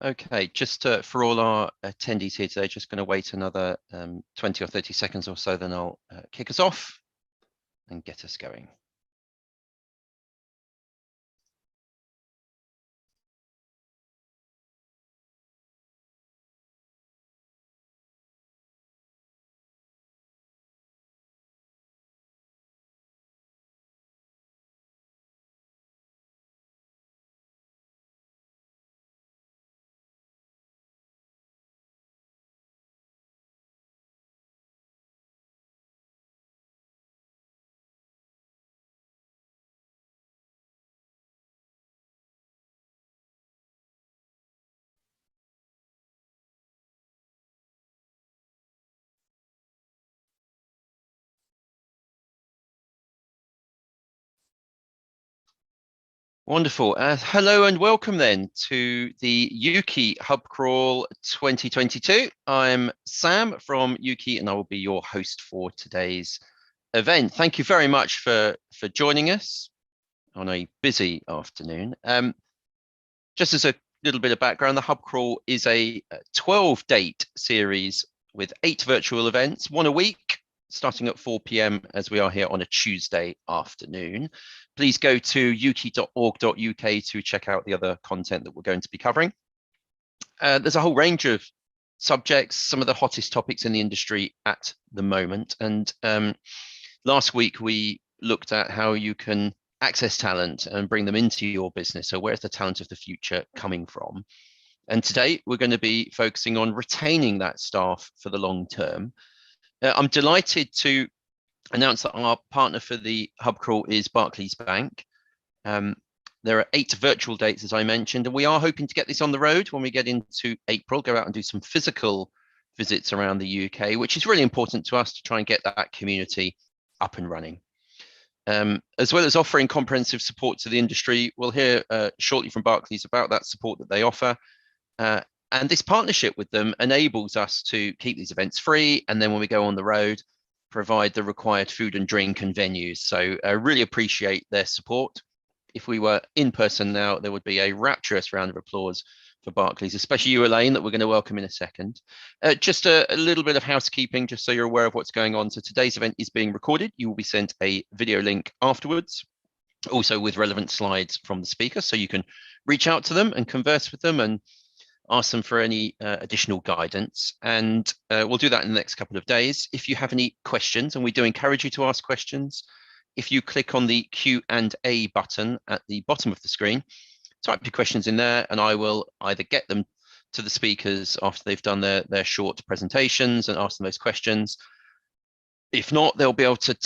Okay, just for all our attendees here today, just going to wait another 20 or 30 seconds or so, then I'll kick us off and get us going. Wonderful. Hello and welcome then to the Ukie Hub Crawl 2022. I'm Sam from Ukie and I will be your host for today's event. Thank you very much for joining us on a busy afternoon. Just as a little bit of background, the Hub Crawl is a 12-date series with 8 virtual events, one a week, starting at 4 p.m. as we are here on a Tuesday afternoon. Please go to ukie.org.uk to check out the other content that we're going to be covering. There's a whole range of subjects, some of the hottest topics in the industry at the moment. And last week we looked at how you can access talent and bring them into your business. So where's the talent of the future coming from? And today we're going to be focusing on retaining that staff for the long term. I'm delighted to announce that our partner for the Hub Crawl is Barclays Bank. There are 8 virtual dates, as I mentioned, and we are hoping to get this on the road when we get into April, go out and do some physical visits around the UK, which is really important to us to try and get that community up and running. As well as offering comprehensive support to the industry, we'll hear shortly from Barclays about that support that they offer. And this partnership with them enables us to keep these events free. And then when we go on the road, provide the required food and drink and venues. So I really appreciate their support. If we were in person now, there would be a rapturous round of applause for Barclays, especially you, Elaine, that we're going to welcome in a second. Just a little bit of housekeeping, just so you're aware of what's going on. So today's event is being recorded. You will be sent a video link afterwards, also with relevant slides from the speaker, so you can reach out to them and converse with them and ask them for any additional guidance. And we'll do that in the next couple of days. If you have any questions, and we do encourage you to ask questions, if you click on the Q&A button at the bottom of the screen, type your questions in there, and I will either get them to the speakers after they've done their short presentations and ask them those questions. If not, they'll be able to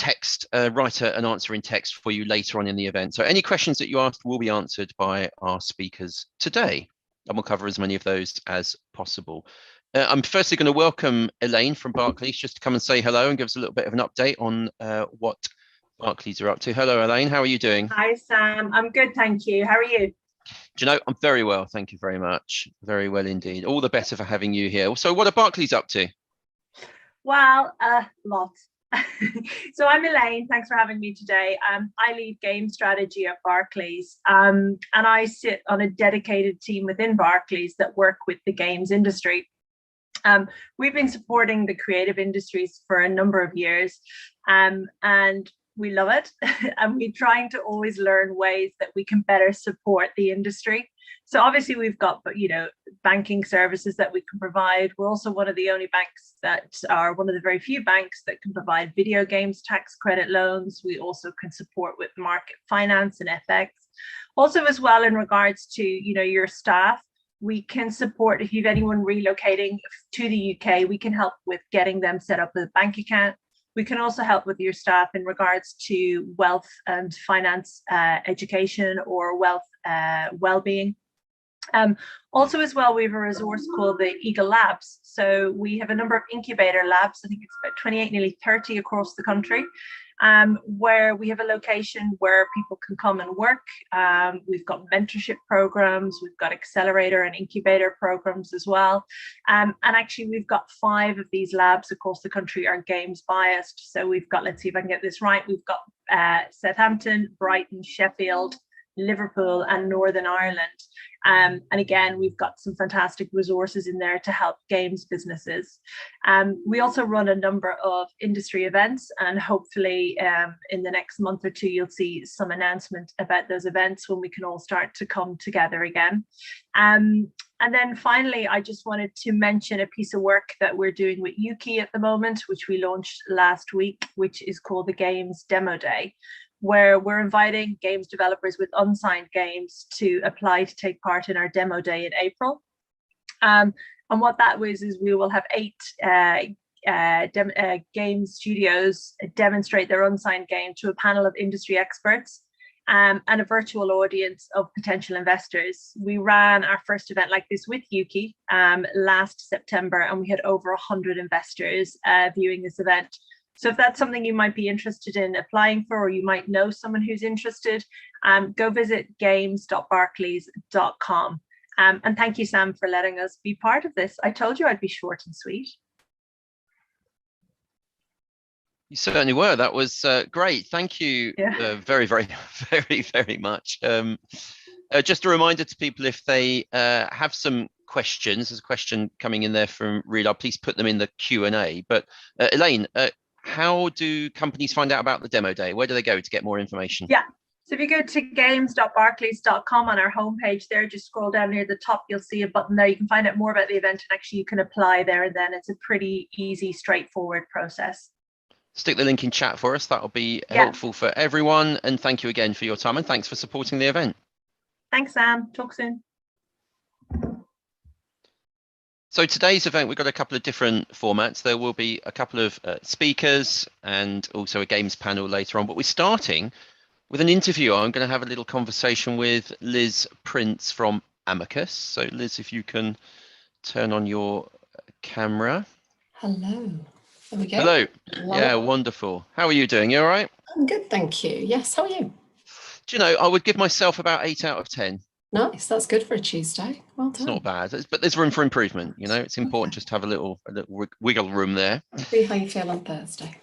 write an answer in text for you later on in the event. So any questions that you asked will be answered by our speakers today, and we'll cover as many of those as possible. I'm firstly going to welcome Elaine from Barclays just to come and say hello and give us a little bit of an update on what Barclays are up to. Hello, Elaine. How are you doing? Hi, Sam. I'm good, thank you. How are you? Do you know, I'm very well, thank you very much. Very well indeed. All the better for having you here. So what are Barclays up to? Well, lots. So I'm Elaine, thanks for having me today. I lead game strategy at Barclays, and I sit on a dedicated team within Barclays that work with the games industry. We've been supporting the creative industries for a number of years, and we love it. And we're trying to always learn ways that we can better support the industry. So obviously we've got, banking services that we can provide. We're also one of the only banks that are one of the very few banks that can provide video games, tax credit loans. We also can support with market finance and FX. Also as well, in regards to, your staff, we can support if you've anyone relocating to the UK, we can help with getting them set up with a bank account. We can also help with your staff in regards to wealth and finance education or wealth well-being. Also as well, we have a resource called the Eagle Labs. So we have a number of incubator labs, I think it's about 28, nearly 30 across the country, where we have a location where people can come and work. We've got mentorship programs, we've got accelerator and incubator programs as well. And actually we've got 5 of these labs across the country are games biased. So we've got, let's see if I can get this right, we've got Southampton, Brighton, Sheffield, Liverpool and Northern Ireland. And again, we've got some fantastic resources in there to help games businesses. We also run a number of industry events, and hopefully in the next month or two, you'll see some announcement about those events when we can all start to come together again. And then finally, I just wanted to mention a piece of work that we're doing with Ukie at the moment, which we launched last week, which is called the Games Demo Day, where we're inviting games developers with unsigned games to apply to take part in our demo day in April. And what that was is we will have 8 game studios demonstrate their unsigned game to a panel of industry experts and a virtual audience of potential investors. We ran our first event like this with Ukie last September, and we had over 100 investors viewing this event. So if that's something you might be interested in applying for, or you might know someone who's interested, go visit games.barclays.com. And thank you, Sam, for letting us be part of this. I told you I'd be short and sweet. You certainly were. That was great. Thank you very, very, very, very much. Just a reminder to people, if they have some questions, there's a question coming in there from Rila, please put them in the Q&A. But Elaine, how do companies find out about the demo day? Where do they go to get more information? Yeah, so if you go to games.barclays.com on our homepage there, just scroll down near the top, you'll see a button there. You can find out more about the event, and actually you can apply there, and then it's a pretty easy, straightforward process. Stick the link in chat for us. That'll be helpful for everyone. And thank you again for your time, and thanks for supporting the event. Thanks, Sam. Talk soon. So today's event, we've got a couple of different formats. There will be a couple of speakers and also a games panel later on, but we're starting with an interview. I'm going to have a little conversation with Liz Prince from Amicus. So Liz, if you can turn on your camera. Hello. There we go. Hello. Yeah, wonderful. How are you doing? You all right? I'm good, thank you. Yes, how are you? Do you know, I would give myself about 8 out of 10. Nice, that's good for a Tuesday. Well done. It's not bad, but there's room for improvement. You know, it's important just to have a little wiggle room there. See how you feel on Thursday.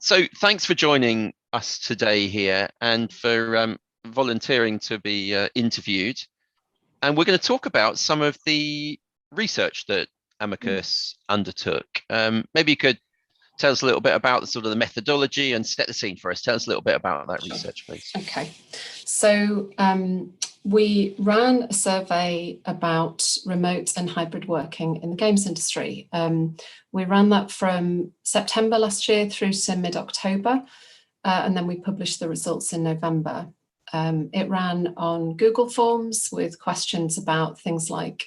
So thanks for joining us today here, and for volunteering to be interviewed. And we're going to talk about some of the research that Amicus undertook. Maybe you could tell us a little bit about the sort of the methodology and set the scene for us. Tell us a little bit about that research, please. Okay, so we ran a survey about remote and hybrid working in the games industry. We ran that from September last year through to mid-October, and then we published the results in November. It ran on Google Forms with questions about things like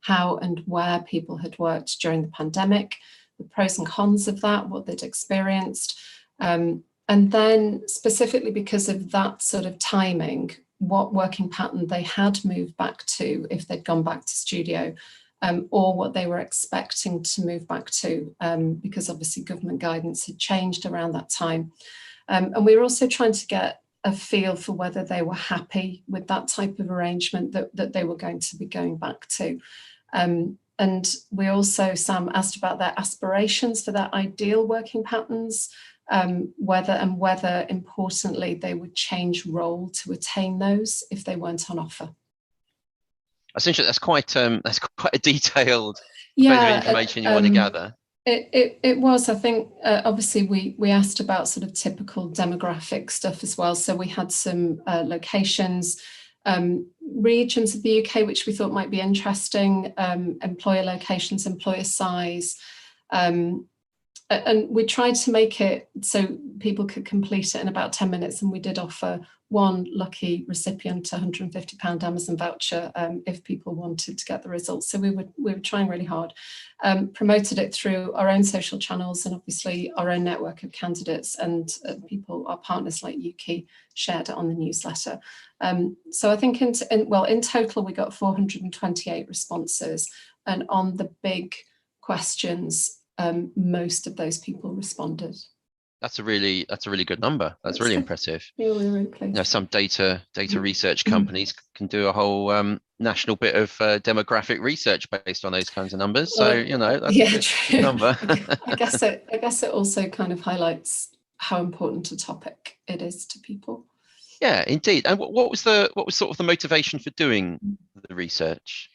how and where people had worked during the pandemic, the pros and cons of that, what they'd experienced. And then specifically because of that sort of timing, what working pattern they had moved back to if they'd gone back to studio, or what they were expecting to move back to, because obviously government guidance had changed around that time. And we were also trying to get a feel for whether they were happy with that type of arrangement that they were going to be going back to. And we also, Sam, asked about their aspirations for their ideal working patterns, whether importantly they would change role to attain those if they weren't on offer. Essentially, that's quite a detailed bit of information you want to gather. It was, I think, obviously we asked about sort of typical demographic stuff as well. So we had some locations, regions of the UK which we thought might be interesting, employer locations, employer size, and we tried to make it so people could complete it in about 10 minutes, and we did offer one lucky recipient a £150 Amazon voucher if people wanted to get the results. So we were trying really hard, promoted it through our own social channels and obviously our own network of candidates, and people, our partners like Ukie, shared it on the newsletter. So I think in total we got 428 responses, and on the big questions, most of those people responded. That's a really good number. That's really impressive. Yeah, we're really pleased. You know, some data research companies can do a whole national bit of demographic research based on those kinds of numbers. So you know, that's a good number. I guess it also kind of highlights how important a topic it is to people. Yeah, indeed. And what was sort of the motivation for doing the research?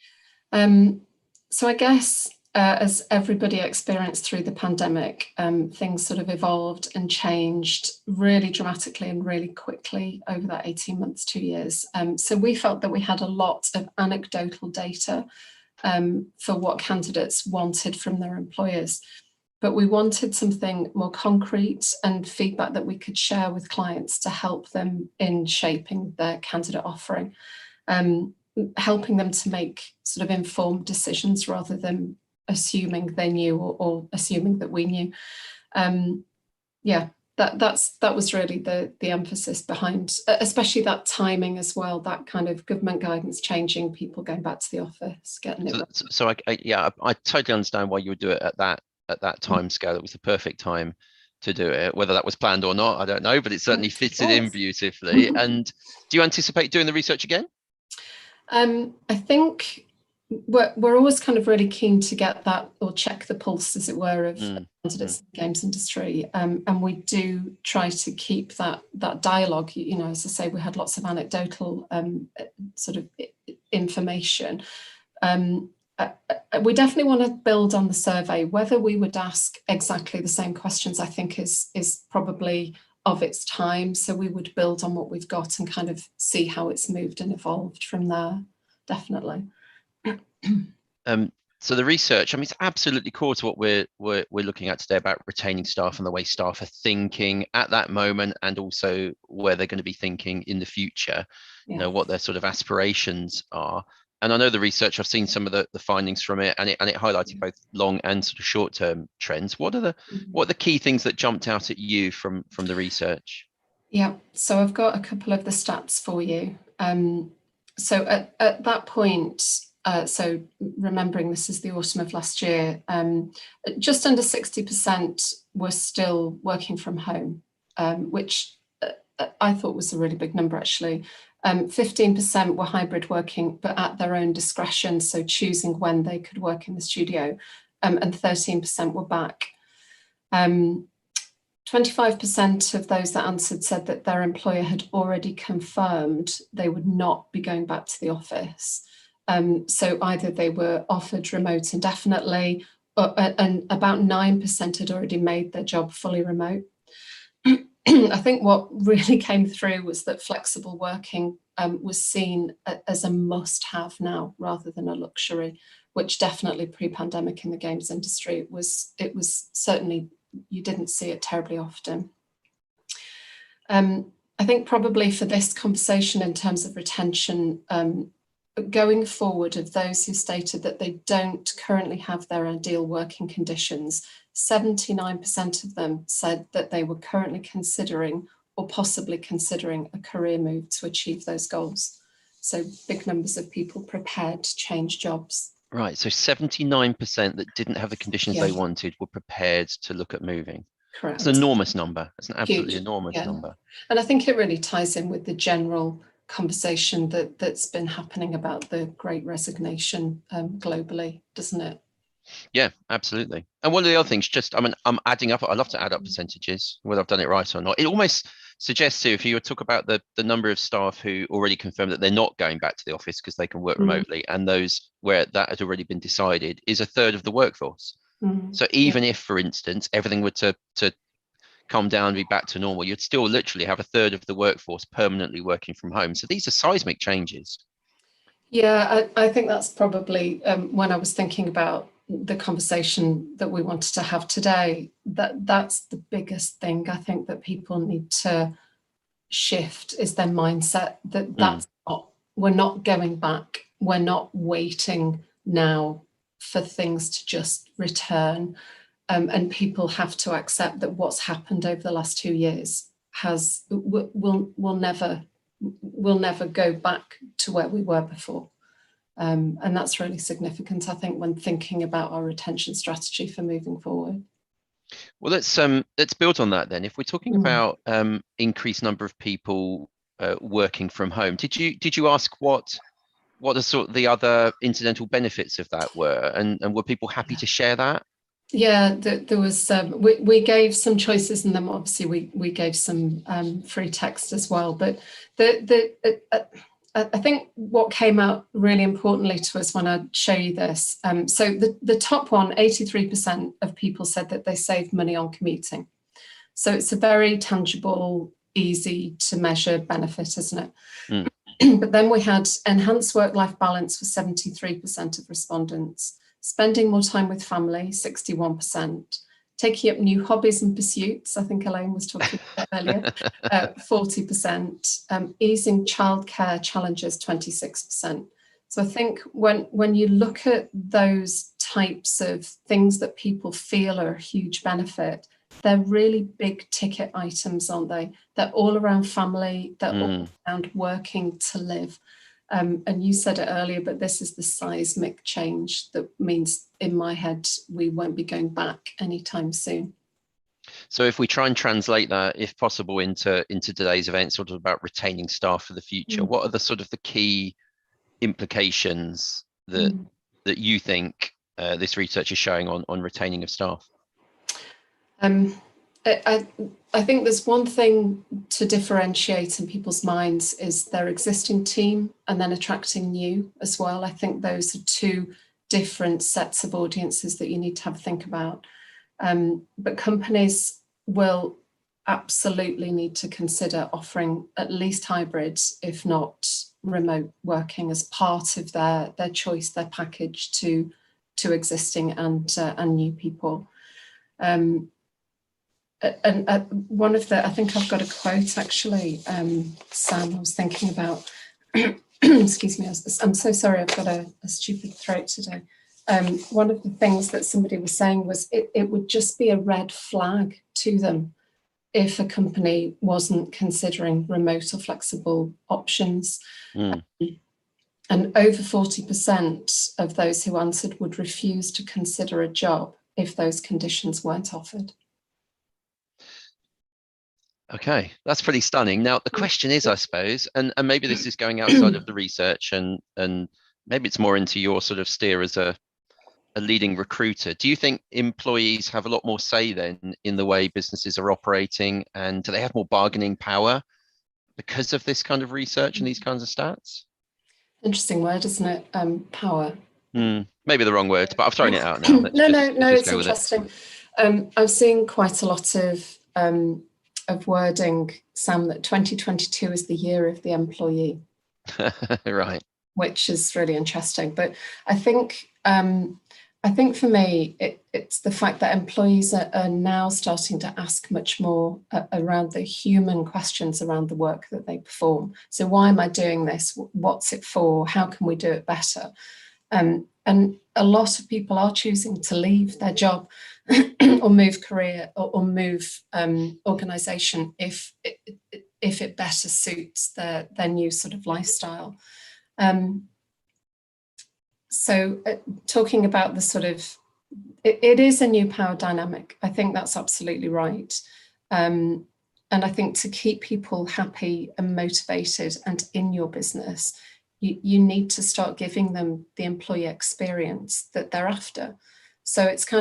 So I guess as everybody experienced through the pandemic, things sort of evolved and changed really dramatically and really quickly over that 18 months, 2 years. So we felt that we had a lot of anecdotal data for what candidates wanted from their employers. But we wanted something more concrete and feedback that we could share with clients to help them in shaping their candidate offering, helping them to make sort of informed decisions rather than assuming they knew or assuming that we knew. Yeah, that was really the emphasis behind, especially that timing as well, that kind of government guidance changing, people going back to the office, getting it. So I totally understand why you would do it at that time scale. It was the perfect time to do it. Whether that was planned or not, I don't know, but it certainly fitted in beautifully. And do you anticipate doing the research again? I think we're always kind of really keen to get that, or check the pulse, as it were, of candidates in the games industry, and we do try to keep that dialogue. You know, as I say, we had lots of anecdotal sort of information. We definitely want to build on the survey. Whether we would ask exactly the same questions, I think is probably of its time. So we would build on what we've got and kind of see how it's moved and evolved from there. Definitely. So the research, I mean, it's absolutely core to what we're looking at today about retaining staff and the way staff are thinking at that moment, and also where they're going to be thinking in the future. You know, what their sort of aspirations are. And I know the research, I've seen some of the findings from it, and it highlighted both long and sort of short-term trends. What are the key things that jumped out at you from the research? Yeah, so I've got a couple of the stats for you. So at that point, so remembering this is the autumn of last year, just under 60% were still working from home, which I thought was a really big number, actually. 15% were hybrid working, but at their own discretion, so choosing when they could work in the studio, and 13% were back. 25% of those that answered said that their employer had already confirmed they would not be going back to the office. So either they were offered remote indefinitely, and about 9% had already made their job fully remote. I think what really came through was that flexible working was seen as a must-have now rather than a luxury, which definitely pre-pandemic in the games industry, it was certainly, you didn't see it terribly often. I think probably for this conversation in terms of retention, going forward, of those who stated that they don't currently have their ideal working conditions, 79% of them said that they were currently considering or possibly considering a career move to achieve those goals. So big numbers of people prepared to change jobs. Right, so 79% that didn't have the conditions they wanted were prepared to look at moving. Correct. It's an enormous number. It's an absolutely enormous number. And I think it really ties in with the general conversation that's been happening about the Great Resignation globally, doesn't it? Yeah, absolutely. And one of the other things, just, I mean, I'm adding up, I love to add up percentages, whether I've done it right or not. It almost suggests to, if you talk about the number of staff who already confirmed that they're not going back to the office because they can work remotely, and those where that had already been decided, is a third of the workforce. So even if, for instance, everything were to come down and be back to normal, you'd still literally have a third of the workforce permanently working from home. So these are seismic changes. Yeah, I think that's probably when I was thinking about the conversation that we wanted to have today, that's the biggest thing I think that people need to shift, is their mindset that's not, we're not going back, we're not waiting now for things to just return, and people have to accept that what's happened over the last 2 years will never go back to where we were before. And that's really significant, I think, when thinking about our retention strategy for moving forward. Well, let's build on that then. If we're talking about increased number of people working from home, did you ask what the sort of the other incidental benefits of that were, and were people happy to share that? Yeah, there was, we gave some choices, and then obviously we gave some free text as well. But I think what came out really importantly to us when I show you this, so the top one, 83% of people said that they saved money on commuting. So it's a very tangible, easy to measure benefit, isn't it? But then we had enhanced work-life balance for 73% of respondents, spending more time with family, 61%, taking up new hobbies and pursuits, I think Elaine was talking about earlier, 40%, easing childcare challenges, 26%. So I think when you look at those types of things that people feel are a huge benefit, they're really big ticket items, aren't they? They're all around family, they're all around working to live. And you said it earlier, but this is the seismic change that means, in my head, we won't be going back anytime soon. So if we try and translate that, if possible, into today's event, sort of about retaining staff for the future, what are the sort of the key implications that you think this research is showing on retaining of staff? I think there's one thing to differentiate in people's minds is their existing team and then attracting new as well. I think those are two different sets of audiences that you need to have a think about. But companies will absolutely need to consider offering at least hybrids, if not remote working, as part of their choice, their package to existing and new people. And one of the, I think I've got a quote actually, Sam, I was thinking about, excuse me, I'm so sorry, I've got a stupid throat today. One of the things that somebody was saying was it would just be a red flag to them if a company wasn't considering remote or flexible options. And over 40% of those who answered would refuse to consider a job if those conditions weren't offered. Okay, that's pretty stunning. Now, the question is, I suppose, and maybe this is going outside of the research and maybe it's more into your sort of steer as a leading recruiter. Do you think employees have a lot more say then in the way businesses are operating, and do they have more bargaining power because of this kind of research and these kinds of stats? Interesting word, isn't it? Power. Maybe the wrong word, but I've thrown it out now. No, it's interesting. I've seen quite a lot of wording, Sam, that 2022 is the year of the employee. Right. Which is really interesting. But I think for me, it's the fact that employees are now starting to ask much more around the human questions around the work that they perform. So why am I doing this? What's it for? How can we do it better? And a lot of people are choosing to leave their job or move career or move organisation if it better suits their new sort of lifestyle. So talking about the sort of, it is a new power dynamic. I think that's absolutely right. And I think to keep people happy and motivated and in your business, you need to start giving them the employee experience that they're after. So it's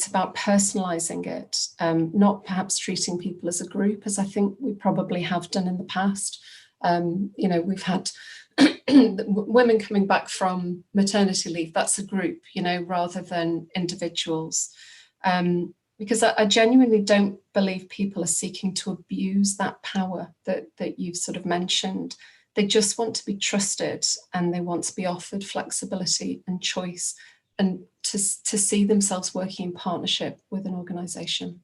about personalizing it, not perhaps treating people as a group, as I think we probably have done in the past. We've had women coming back from maternity leave, that's a group, rather than individuals. Because I genuinely don't believe people are seeking to abuse that power that you've sort of mentioned. They just want to be trusted and they want to be offered flexibility and choice and to see themselves working in partnership with an organisation.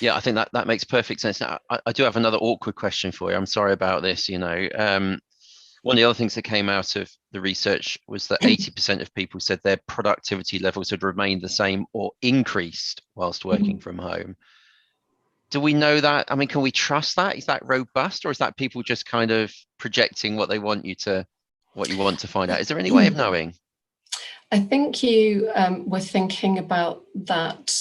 Yeah, I think that makes perfect sense. Now, I do have another awkward question for you. I'm sorry about this. One of the other things that came out of the research was that 80% of people said their productivity levels had remained the same or increased whilst working from home. Do we know that? I mean, can we trust that? Is that robust, or is that people just kind of projecting what you want to find out? Is there any way of knowing? I think you were thinking about that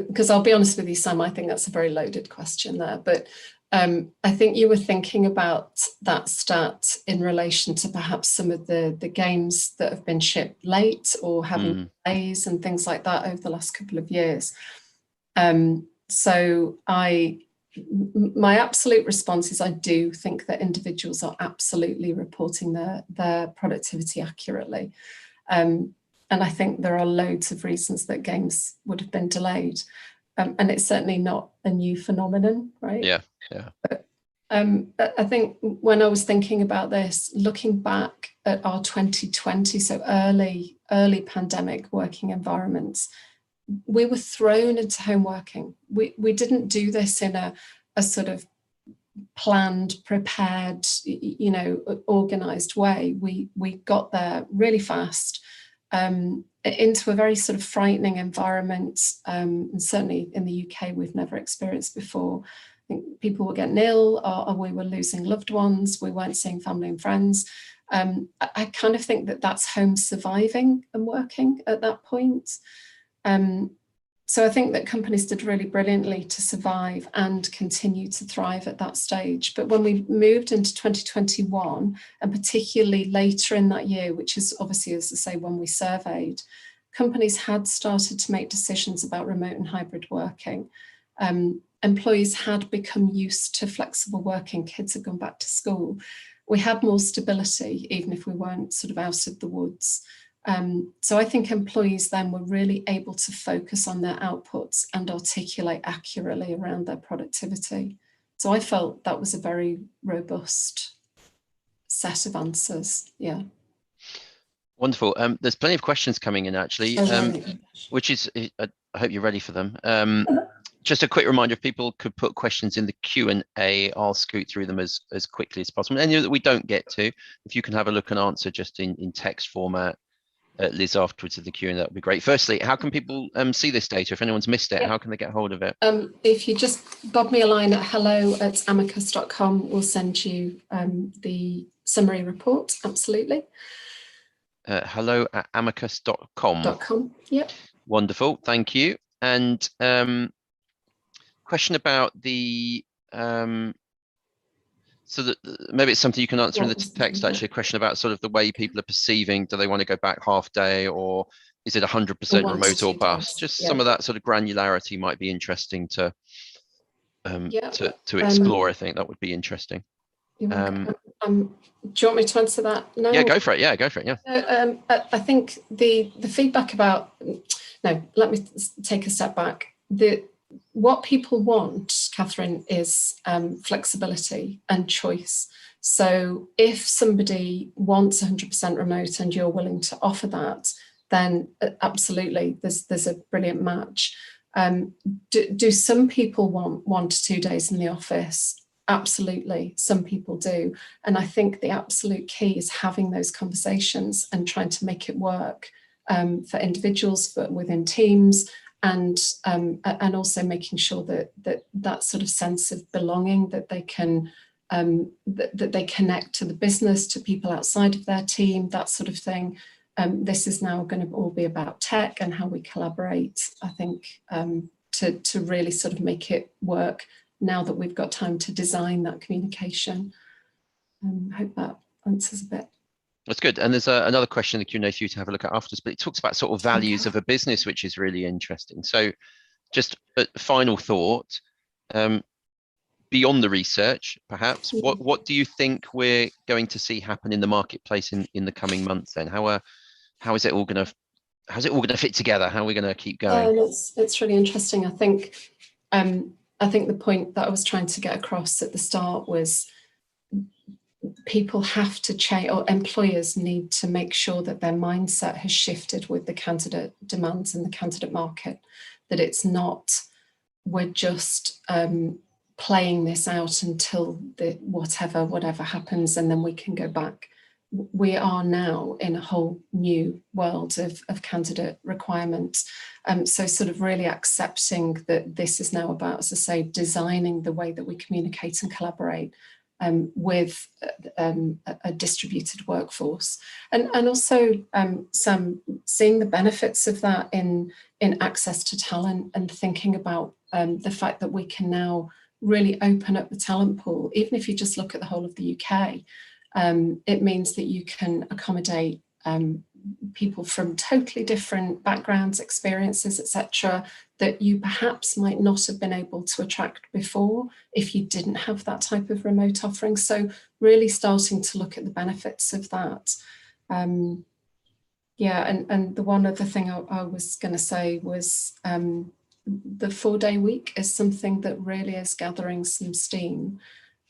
because I'll be honest with you, Sam, I think that's a very loaded question there. But I think you were thinking about that stat in relation to perhaps some of the games that have been shipped late or having delays and things like that over the last couple of years. So my absolute response is I do think that individuals are absolutely reporting their productivity accurately. And I think there are loads of reasons that games would have been delayed. And it's certainly not a new phenomenon, right? Yeah. But, I think when I was thinking about this, looking back at our 2020, so early pandemic working environments, we were thrown into home working. We didn't do this in a sort of planned, prepared, organized way. We got there really fast into a very sort of frightening environment, and certainly in the UK we've never experienced before. I think people were getting ill, or we were losing loved ones. We weren't seeing family and friends. I kind of think that that's home surviving and working at that point. So I think that companies did really brilliantly to survive and continue to thrive at that stage. But when we moved into 2021, and particularly later in that year, which is obviously, as I say, when we surveyed, companies had started to make decisions about remote and hybrid working. Employees had become used to flexible working. Kids had gone back to school. We had more stability, even if we weren't sort of out of the woods. So I think employees then were really able to focus on their outputs and articulate accurately around their productivity. So I felt that was a very robust set of answers. Yeah. Wonderful. There's plenty of questions coming in actually, which is, I hope you're ready for them. Just a quick reminder, if people could put questions in the Q&A, I'll scoot through them as quickly as possible. Any that we don't get to, if you can have a look and answer just in text format, Liz, afterwards of the Q&A, that would be great. Firstly, how can people see this data? If anyone's missed it, how can they get hold of it? If you just bob me a line at hello@amicus.com, we'll send you the summary report, absolutely. hello@amicus.com. Yep. Wonderful, thank you. And question about the so that maybe it's something you can answer in the text, actually, a question about sort of the way people are perceiving, do they want to go back half day, or is it 100% remote or bust? Just some of that sort of granularity might be interesting to explore. I think that would be interesting. Do you want me to answer that now? Yeah, go for it. Yeah, go for it. Yeah. I think the feedback about, no, let me take a step back. What people want, Catherine, is flexibility and choice. So if somebody wants 100% remote and you're willing to offer that, then absolutely, there's a brilliant match. Do some people want 1 to 2 days in the office? Absolutely, some people do. And I think the absolute key is having those conversations and trying to make it work for individuals, but within teams, and also making sure that sort of sense of belonging, that they can that they connect to the business, to people outside of their team, that sort of thing. This is now going to all be about tech and how we collaborate, I think, to really sort of make it work now that we've got time to design that communication. I hope that answers a bit. That's good. And there's another question in the Q&A for you to have a look at afterwards, but it talks about sort of values of a business, which is really interesting. So just a final thought, beyond the research, perhaps, what do you think we're going to see happen in the marketplace in the coming months then? How is it all going to fit together? How are we going to keep going? It's really interesting. I think the point that I was trying to get across at the start was people have to change, or employers need to make sure that their mindset has shifted with the candidate demands in the candidate market, that it's not, we're just playing this out until whatever happens and then we can go back. We are now in a whole new world of candidate requirements. So sort of really accepting that this is now about, as I say, designing the way that we communicate and collaborate. with a distributed workforce, and also some seeing the benefits of that in access to talent, and thinking about the fact that we can now really open up the talent pool. Even if you just look at the whole of the UK, it means that you can accommodate people from totally different backgrounds, experiences, etc., that you perhaps might not have been able to attract before if you didn't have that type of remote offering. So really starting to look at the benefits of that. Yeah, and the one other thing I was going to say was the 4-day week is something that really is gathering some steam.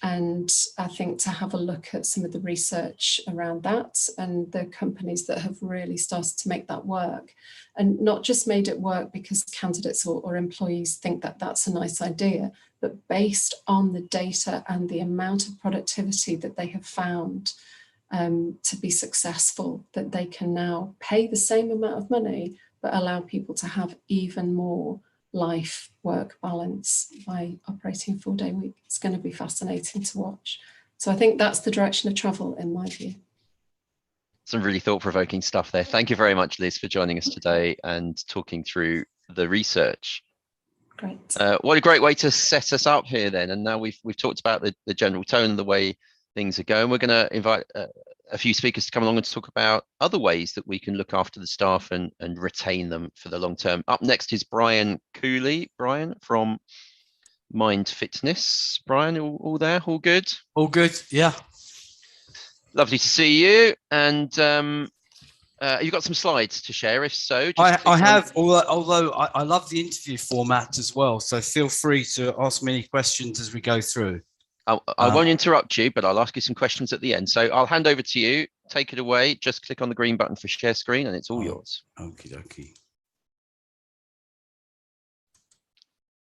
And I think to have a look at some of the research around that and the companies that have really started to make that work, and not just made it work because candidates or employees think that that's a nice idea, but based on the data and the amount of productivity that they have found to be successful, that they can now pay the same amount of money, but allow people to have even more life-work balance by operating a 4-day week. It's going to be fascinating to watch. So I think that's the direction of travel in my view. Some really thought-provoking stuff there. Thank you very much, Liz, for joining us today and talking through the research. Great. What a great way to set us up here then. And now we've talked about the general tone and the way things are going. We're going to invite a few speakers to come along and talk about other ways that we can look after the staff and retain them for the long term. Up next is Brian Cooley. Brian from Mind Fitness. Brian, all there? All good? All good, yeah. Lovely to see you. And you've got some slides to share, if so. I have, although I love the interview format as well. So feel free to ask me any questions as we go through. I won't interrupt you, but I'll ask you some questions at the end. So I'll hand over to you. Take it away. Just click on the green button for share screen and it's all yours. Okie dokie.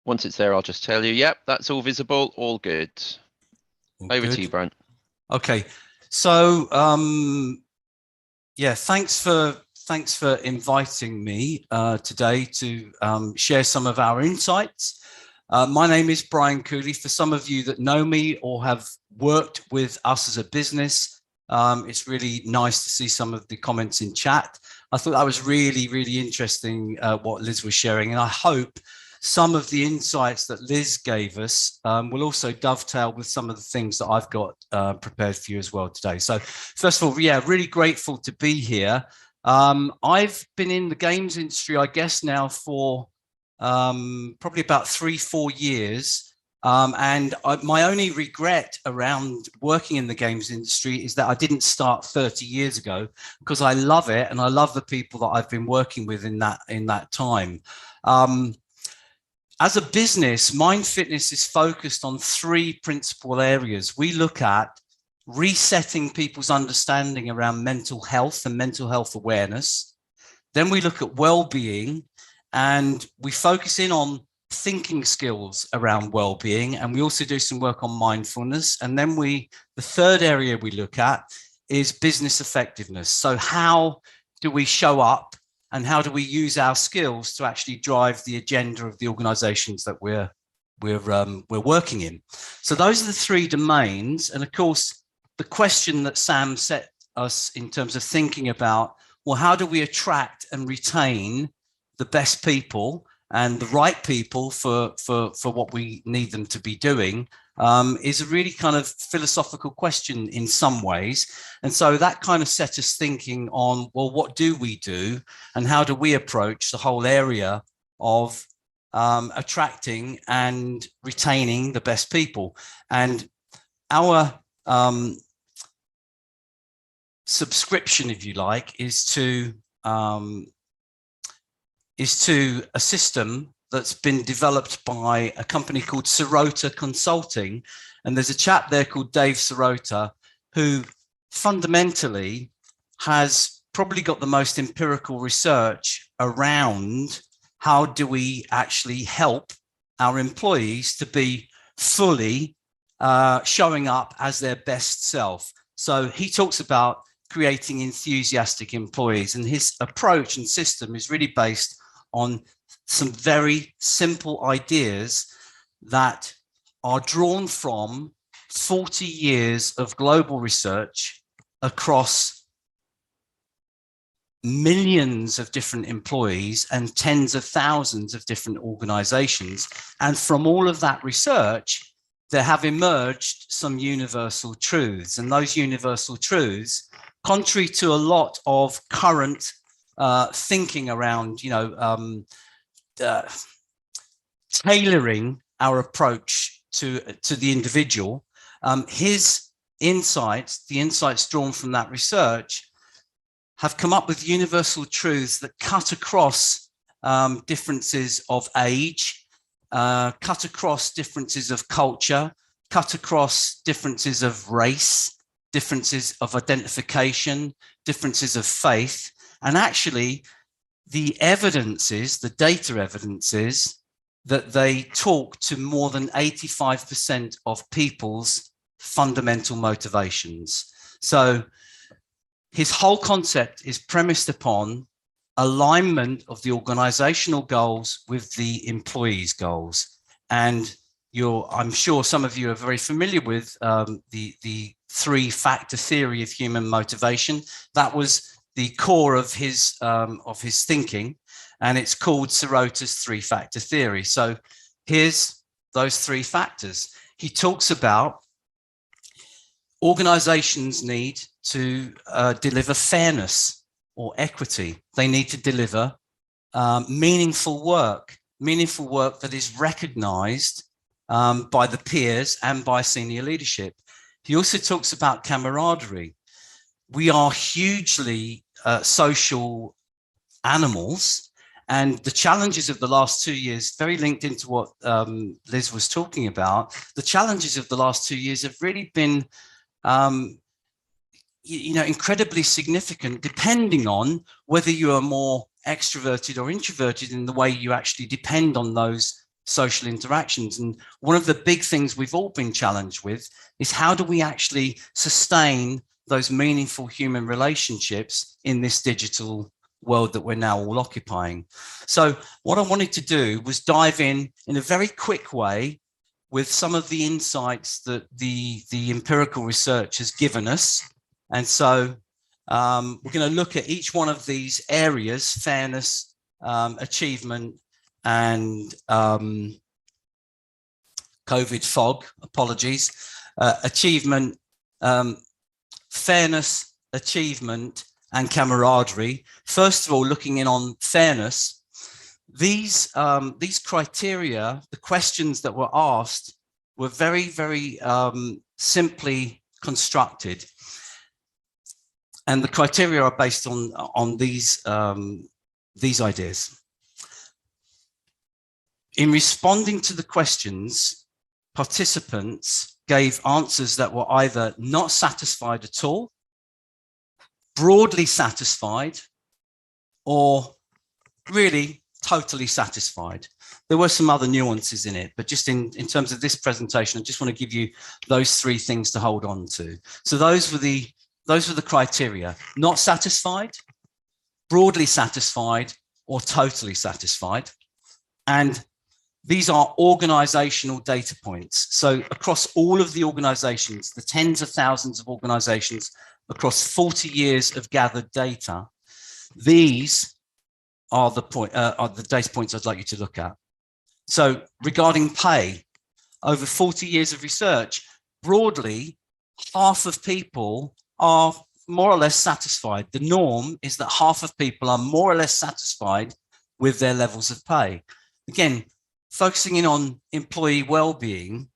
Once it's there, I'll just tell you, yep, that's all visible, all good. Over to you, Brian. Okay. So, yeah, thanks for inviting me today to share some of our insights. My name is Brian Cooley. For some of you that know me or have worked with us as a business, it's really nice to see some of the comments in chat. I thought that was really, really interesting what Liz was sharing, and I hope some of the insights that Liz gave us will also dovetail with some of the things that I've got prepared for you as well today. So first of all, yeah, really grateful to be here. I've been in the games industry, I guess now for probably about 3-4 years. And my only regret around working in the games industry is that I didn't start 30 years ago, because I love it and I love the people that I've been working with in that time. As a business, Mind Fitness is focused on 3 principal areas. We look at resetting people's understanding around mental health and mental health awareness. Then we look at well-being, and we focus in on thinking skills around well-being, and we also do some work on mindfulness. And then the third area we look at is business effectiveness. So how do we show up and how do we use our skills to actually drive the agenda of the organizations that we're working in? So those are the 3 domains. And of course, the question that Sam set us in terms of thinking about, well, how do we attract and retain the best people and the right people for what we need them to be doing, is a really kind of philosophical question in some ways. And so that kind of set us thinking on, well, what do we do and how do we approach the whole area of attracting and retaining the best people? And our subscription, if you like, is to a system that's been developed by a company called Sirota Consulting. And there's a chap there called Dave Sirota, who fundamentally has probably got the most empirical research around how do we actually help our employees to be fully showing up as their best self. So he talks about creating enthusiastic employees, and his approach and system is really based on some very simple ideas that are drawn from 40 years of global research across millions of different employees and tens of thousands of different organizations. And from all of that research, there have emerged some universal truths. And those universal truths, contrary to a lot of current thinking around, tailoring our approach to the individual, his insights, the insights drawn from that research, have come up with universal truths that cut across differences of age, cut across differences of culture, cut across differences of race, differences of identification, differences of faith. And actually, the evidences, the data evidences, that they talk to more than 85% of people's fundamental motivations. So his whole concept is premised upon alignment of the organizational goals with the employees' goals. And I'm sure some of you are very familiar with the three-factor theory of human motivation. That was the core of his thinking, and it's called Sirota's three-factor theory. So here's those three factors. He talks about organizations need to deliver fairness or equity. They need to deliver meaningful work that is recognized by the peers and by senior leadership. He also talks about camaraderie. We are hugely social animals, and the challenges of the last 2 years, very linked into what Liz was talking about, the challenges of the last 2 years have really been incredibly significant, depending on whether you are more extroverted or introverted in the way you actually depend on those social interactions. And one of the big things we've all been challenged with is, how do we actually sustain those meaningful human relationships in this digital world that we're now all occupying? So what I wanted to do was dive in a very quick way with some of the insights that the empirical research has given us. And so we're going to look at each one of these areas: fairness, achievement, and COVID fog, apologies, achievement, fairness, achievement, and camaraderie. First of all, looking in on fairness, these criteria, the questions that were asked, were very, very simply constructed. And the criteria are based on these ideas. In responding to the questions, participants gave answers that were either not satisfied at all, broadly satisfied, or really totally satisfied. There were some other nuances in it, but just in terms of this presentation, I just want to give you those three things to hold on to. So those were the criteria: not satisfied, broadly satisfied, or totally satisfied. And these are organizational data points. So across all of the organizations, the tens of thousands of organizations, across 40 years of gathered data, these are the data points I'd like you to look at. So regarding pay, over 40 years of research, broadly, half of people are more or less satisfied. The norm is that half of people are more or less satisfied with their levels of pay. Again, focusing in on employee well-being,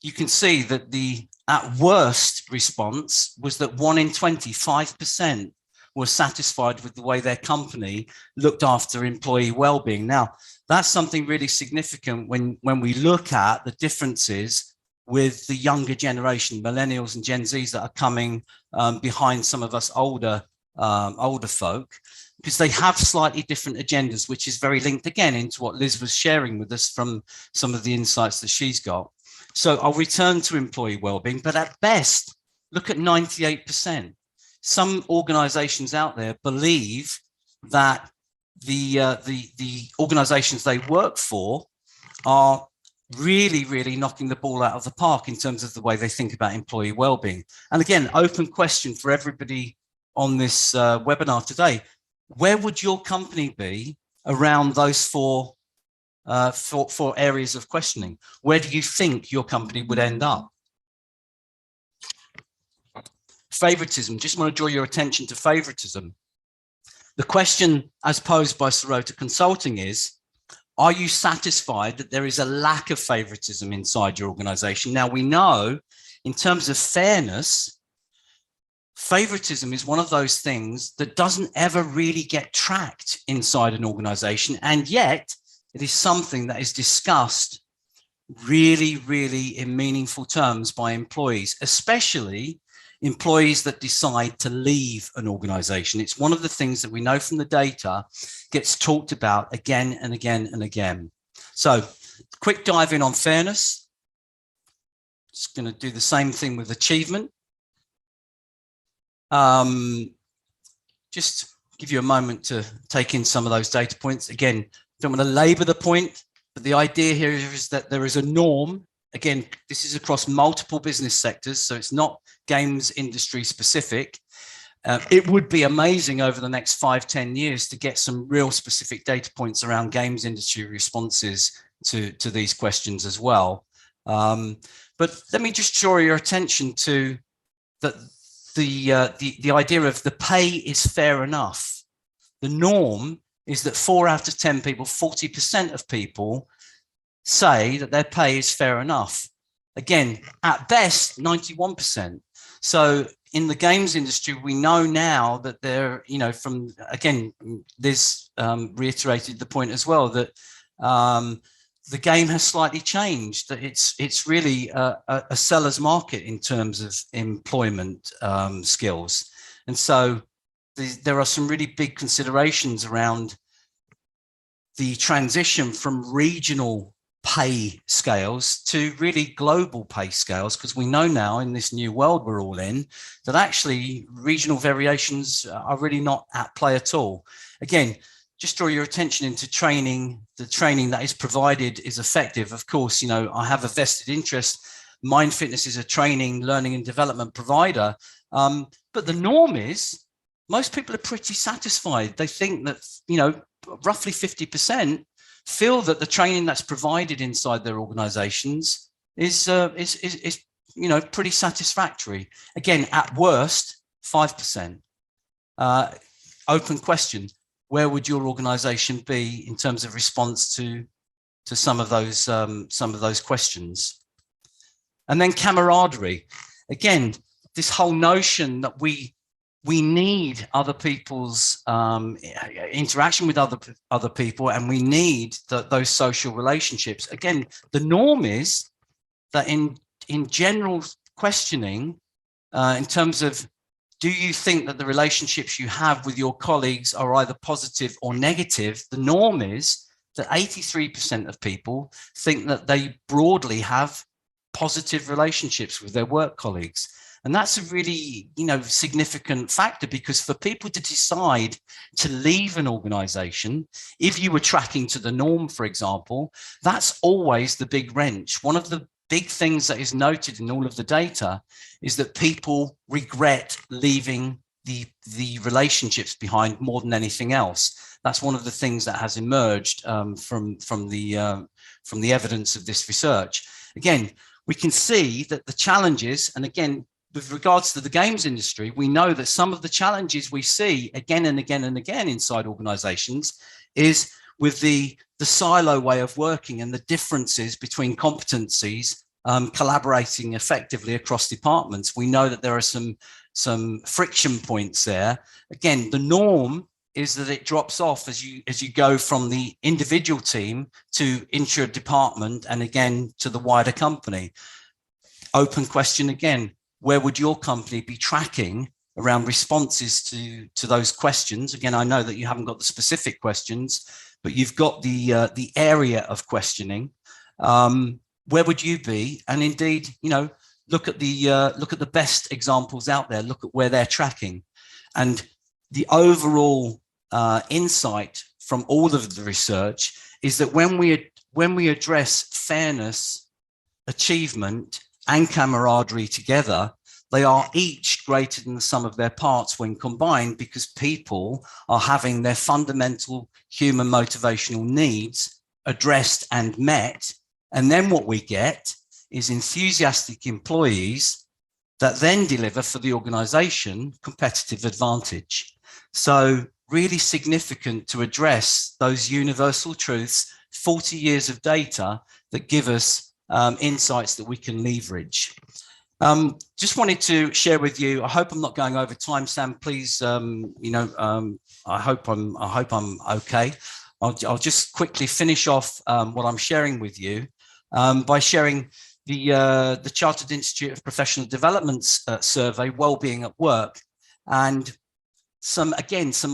you can see that the at worst response was that 1 in 20, 5%, were satisfied with the way their company looked after employee well-being. Now, that's something really significant when we look at the differences with the younger generation, millennials and Gen Zs, that are coming behind some of us older folk, because they have slightly different agendas, which is very linked again into what Liz was sharing with us from some of the insights that she's got. So I'll return to employee well-being, but at best, look at 98%. Some organizations out there believe that the organizations they work for are really, really knocking the ball out of the park in terms of the way they think about employee well-being. And again, open question for everybody on this webinar today. Where would your company be around those four areas of questioning? Where do you think your company would end up? Favoritism, just want to draw your attention to favoritism. The question as posed by Sirota Consulting is, are you satisfied that there is a lack of favoritism inside your organization? Now, we know in terms of fairness, favoritism is one of those things that doesn't ever really get tracked inside an organization. And yet it is something that is discussed really, really in meaningful terms by employees, especially employees that decide to leave an organization. It's one of the things that we know from the data gets talked about again and again and again. So quick dive in on fairness. Just going to do the same thing with achievement. Just give you a moment to take in some of those data points. Again, don't want to labor the point, but the idea here is that there is a norm. Again, this is across multiple business sectors, so it's not games industry specific. It would be amazing over the next 5-10 years to get some real specific data points around games industry responses to these questions as well. But let me just draw your attention to the idea of the pay is fair enough. The norm is that 4 out of 10 people, 40% of people, say that their pay is fair enough. Again, at best, 91%. So in the games industry, we know now that there, you know, from, again, this reiterated the point as well, that the game has slightly changed, that it's really a seller's market in terms of employment skills. And so there are some really big considerations around the transition from regional pay scales to really global pay scales, because we know now in this new world we're all in that actually regional variations are really not at play at all. Again, just draw your attention into training. The training that is provided is effective. Of course, you know, I have a vested interest. Mind Fitness is a training, learning and development provider. But the norm is most people are pretty satisfied. They think that, you know, roughly 50% feel that the training that's provided inside their organizations is you know, pretty satisfactory. Again, at worst, 5%. Open question. Where would your organization be in terms of response to some of those questions? And then camaraderie. Again, this whole notion that we need other people's interaction with other people, and we need those social relationships. Again, the norm is that in general questioning, in terms of, do you think that the relationships you have with your colleagues are either positive or negative? The norm is that 83% of people think that they broadly have positive relationships with their work colleagues. And that's a really, you know, significant factor, because for people to decide to leave an organization, if you were tracking to the norm, for example, that's always the big wrench. One of the big things that is noted in all of the data is that people regret leaving the relationships behind more than anything else. That's one of the things that has emerged from the evidence of this research. Again, we can see that the challenges, and again, with regards to the games industry, we know that some of the challenges we see again and again and again inside organizations is with the silo way of working and the differences between competencies collaborating effectively across departments. We know that there are some friction points there. Again, the norm is that it drops off as you go from the individual team to intra-department and again to the wider company. Open question again. Where would your company be tracking around responses to those questions? Again, I know that you haven't got the specific questions, but you've got the area of questioning. Where would you be? And indeed, you know, look at the best examples out there. Look at where they're tracking, and the overall insight from all of the research is that when we when we address fairness, achievement, and camaraderie together, they are each greater than the sum of their parts when combined, because people are having their fundamental human motivational needs addressed and met. And then what we get is enthusiastic employees that then deliver for the organization competitive advantage. So really significant to address those universal truths, 40 years of data that give us insights that we can leverage. Just wanted to share with you, I hope I'm not going over time, Sam, please, I hope I'm okay. I'll just quickly finish off what I'm sharing with you by sharing the Chartered Institute of Professional Development survey, Wellbeing at Work, and some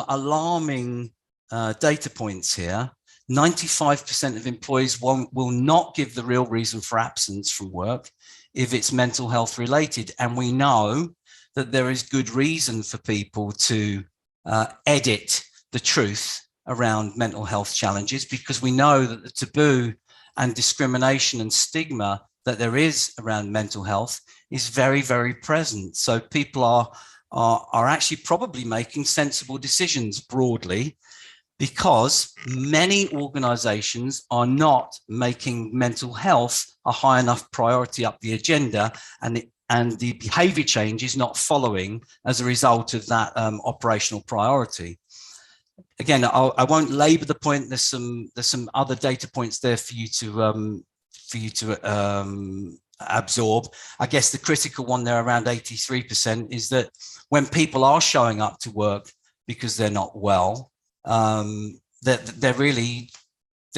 alarming data points here. 95% of employees will not give the real reason for absence from work if it's mental health related. And we know that there is good reason for people to edit the truth around mental health challenges, because we know that the taboo and discrimination and stigma that there is around mental health is very, very present. So people are actually probably making sensible decisions broadly, because many organizations are not making mental health a high enough priority up the agenda, and the behavior change is not following as a result of that operational priority. Again, I won't labor the point. There's some other data points there for you to absorb. I guess the critical one there, around 83%, is that when people are showing up to work because they're not well, they're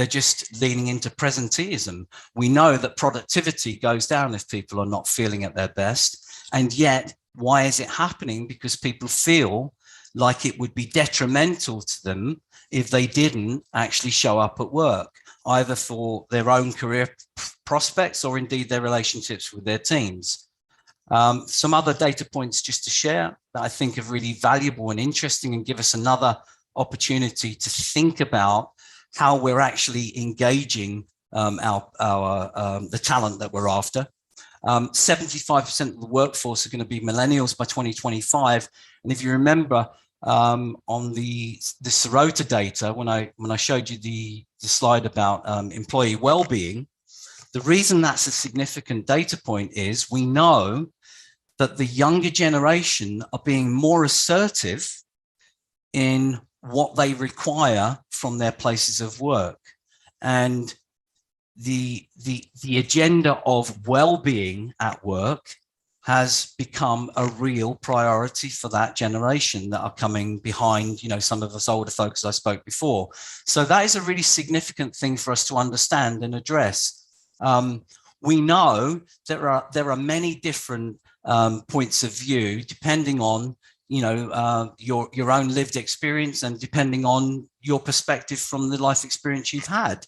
just leaning into presenteeism. We know that productivity goes down if people are not feeling at their best. And yet, why is it happening? Because people feel like it would be detrimental to them if they didn't actually show up at work, either for their own career prospects or indeed their relationships with their teams. Some other data points just to share that I think are really valuable and interesting, and give us another opportunity to think about how we're actually engaging the talent that we're after. 75% of the workforce are going to be millennials by 2025. And if you remember on the Sirota data, when I showed you the slide about employee well-being, the reason that's a significant data point is we know that the younger generation are being more assertive in what they require from their places of work. And the agenda of well-being at work has become a real priority for that generation that are coming behind, some of us older folks I spoke before. So that is a really significant thing for us to understand and address. We know there are many different points of view, depending on your own lived experience and depending on your perspective from the life experience you've had.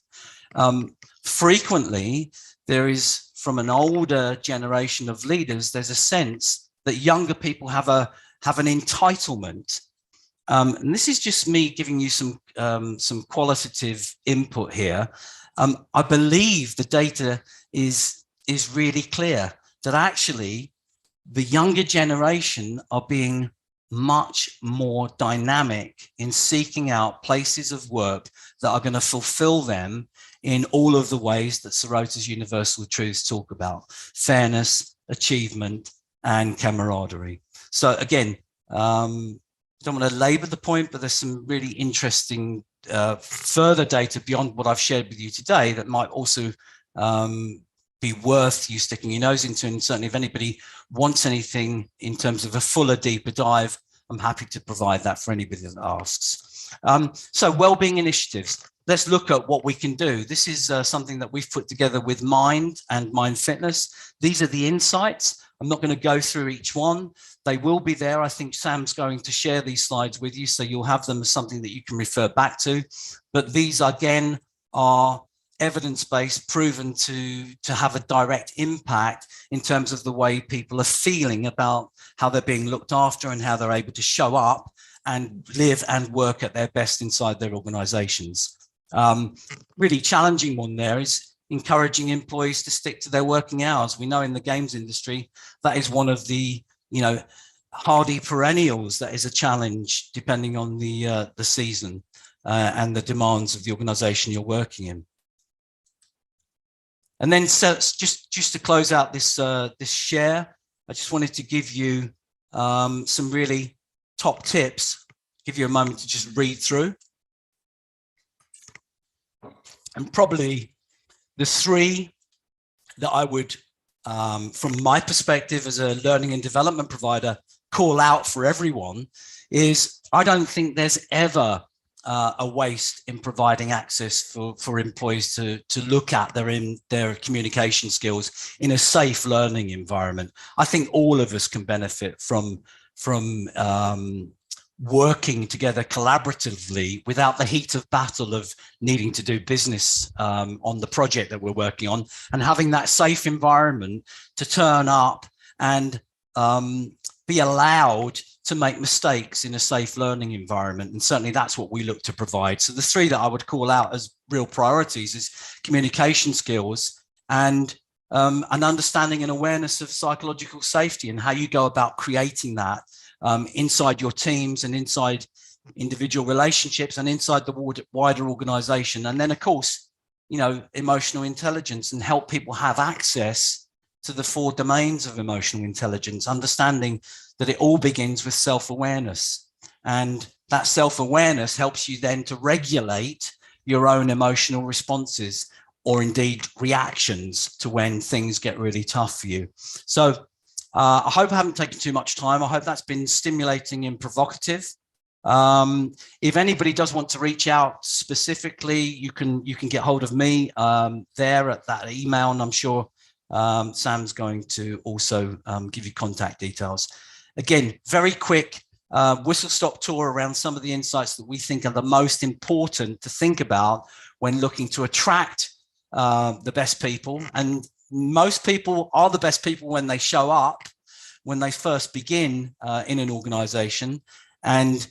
Frequently, there is, from an older generation of leaders, there's a sense that younger people have an entitlement. And this is just me giving you some qualitative input here. I believe the data is really clear that actually the younger generation are being much more dynamic in seeking out places of work that are going to fulfill them in all of the ways that Sirota's universal truths talk about: fairness, achievement, and camaraderie. So again, don't want to labor the point, but there's some really interesting further data beyond what I've shared with you today that might also be worth you sticking your nose into. And certainly if anybody wants anything in terms of a fuller, deeper dive, I'm happy to provide that for anybody that asks. So wellbeing initiatives. Let's look at what we can do. This is something that we've put together with Mind and Mind Fitness. These are the insights. I'm not going to go through each one. They will be there. I think Sam's going to share these slides with you, so you'll have them as something that you can refer back to. But these, again, are evidence-based, proven to have a direct impact in terms of the way people are feeling about how they're being looked after and how they're able to show up and live and work at their best inside their organizations. Really challenging one there is encouraging employees to stick to their working hours. We know in the games industry, that is one of the, hardy perennials that is a challenge depending on the season and the demands of the organization you're working in. And then so just to close out this this share, I just wanted to give you some really top tips, give you a moment to just read through. And probably the three that I would, from my perspective as a learning and development provider, call out for everyone is I don't think there's ever a waste in providing access for employees to look at their communication skills in a safe learning environment. I think all of us can benefit from working together collaboratively without the heat of battle of needing to do business on the project that we're working on, and having that safe environment to turn up and be allowed to make mistakes in a safe learning environment. And certainly that's what we look to provide. So the three that I would call out as real priorities is communication skills and an understanding and awareness of psychological safety and how you go about creating that inside your teams and inside individual relationships and inside the wider organization. And then of course, emotional intelligence, and help people have access to the 4 domains of emotional intelligence, understanding that it all begins with self-awareness. And that self-awareness helps you then to regulate your own emotional responses or indeed reactions to when things get really tough for you. So I hope I haven't taken too much time. I hope that's been stimulating and provocative. If anybody does want to reach out specifically, you can get hold of me there at that email, and I'm sure Sam's going to also give you contact details. Again, very quick whistle-stop tour around some of the insights that we think are the most important to think about when looking to attract the best people. And most people are the best people when they show up, when they first begin in an organization. And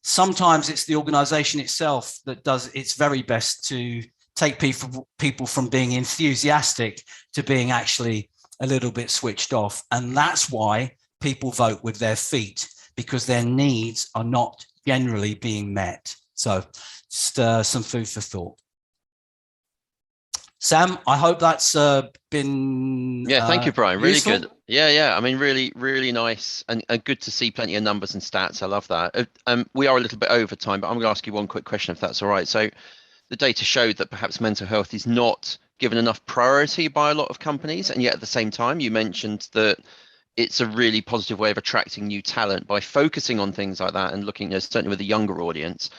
sometimes it's the organization itself that does its very best to take people from being enthusiastic to being actually a little bit switched off. And that's why people vote with their feet, because their needs are not generally being met. So just some food for thought. Sam, I hope that's been thank you, Brian. Really useful. good. Yeah. I mean, really nice and good to see plenty of numbers and stats. I love that. We are a little bit over time, but I'm going to ask you one quick question, if that's all right. So the data showed that perhaps mental health is not given enough priority by a lot of companies, and yet at the same time, you mentioned that it's a really positive way of attracting new talent by focusing on things like that and looking, certainly with a younger audience.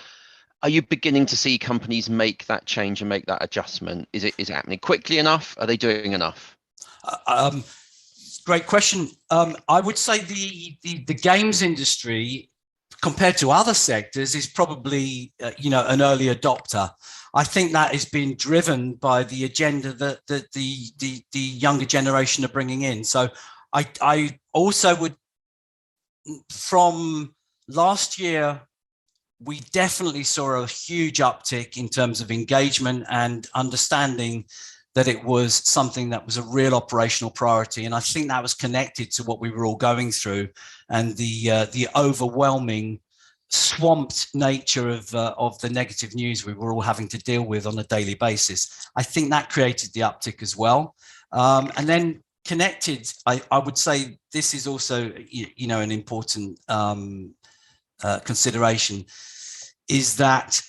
Are you beginning to see companies make that change and make that adjustment? Is it happening quickly enough? Are they doing enough? Great question. I would say the games industry, compared to other sectors, is probably an early adopter. I think that is being driven by the agenda that the younger generation are bringing in. So I also would, from last year, we definitely saw a huge uptick in terms of engagement and understanding that it was something that was a real operational priority. And I think that was connected to what we were all going through and the overwhelming, swamped nature of the negative news we were all having to deal with on a daily basis. I think that created the uptick as well. And then connected, I would say this is also, an important consideration, is that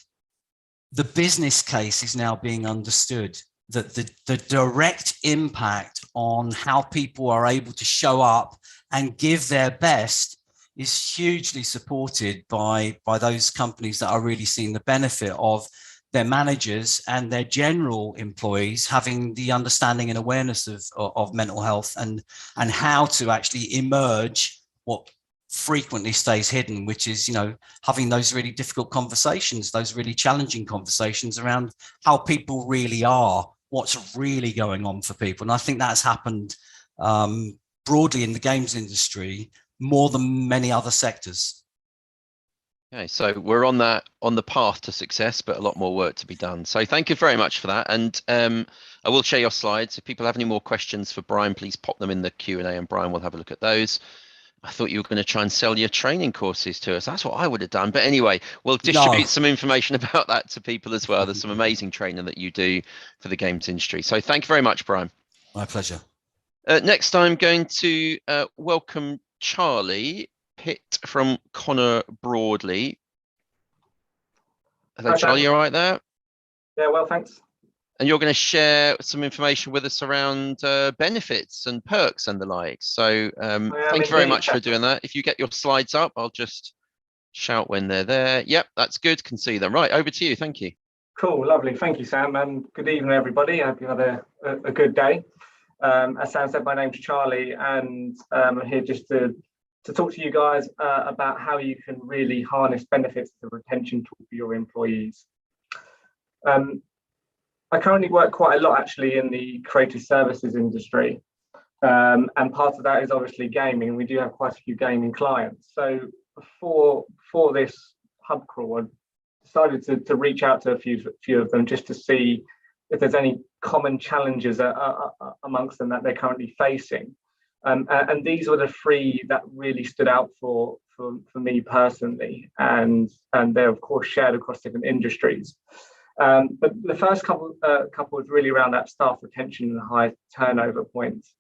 the business case is now being understood, that the direct impact on how people are able to show up and give their best is hugely supported by those companies that are really seeing the benefit of their managers and their general employees having the understanding and awareness of mental health and how to actually emerge what frequently stays hidden, which is, having those really difficult conversations, those really challenging conversations around how people really are, what's really going on for people. And I think that's happened broadly in the games industry more than many other sectors. Okay, so we're on the path to success, but a lot more work to be done. So thank you very much for that. And I will share your slides. If people have any more questions for Brian, please pop them in the Q&A and Brian will have a look at those. I thought you were going to try and sell your training courses to us. That's what I would have done. But anyway, we'll distribute some information about that to people as well. There's some amazing training that you do for the games industry. So thank you very much, Brian. My pleasure. Next, I'm going to welcome Charlie Pitt from Connor Broadley. Hello, Charlie, you all right there? Yeah, well, thanks. And you're going to share some information with us around benefits and perks and the like. So thank you very much for doing that. If you get your slides up, I'll just shout when they're there. Yep, that's good. Can see them. Right, over to you. Thank you. Cool, lovely. Thank you, Sam. And good evening, everybody. I hope you had a good day. As Sam said, my name's Charlie, and I'm here just to talk to you guys about how you can really harness benefits as a retention tool for your employees. I currently work quite a lot actually in the creative services industry, and part of that is obviously gaming, and we do have quite a few gaming clients. So for this hub crawl, I decided to reach out to a few of them just to see if there's any common challenges amongst them that they're currently facing. And these were the three that really stood out for me personally, and they're of course shared across different industries. But the first couple was really around that staff retention and high turnover points.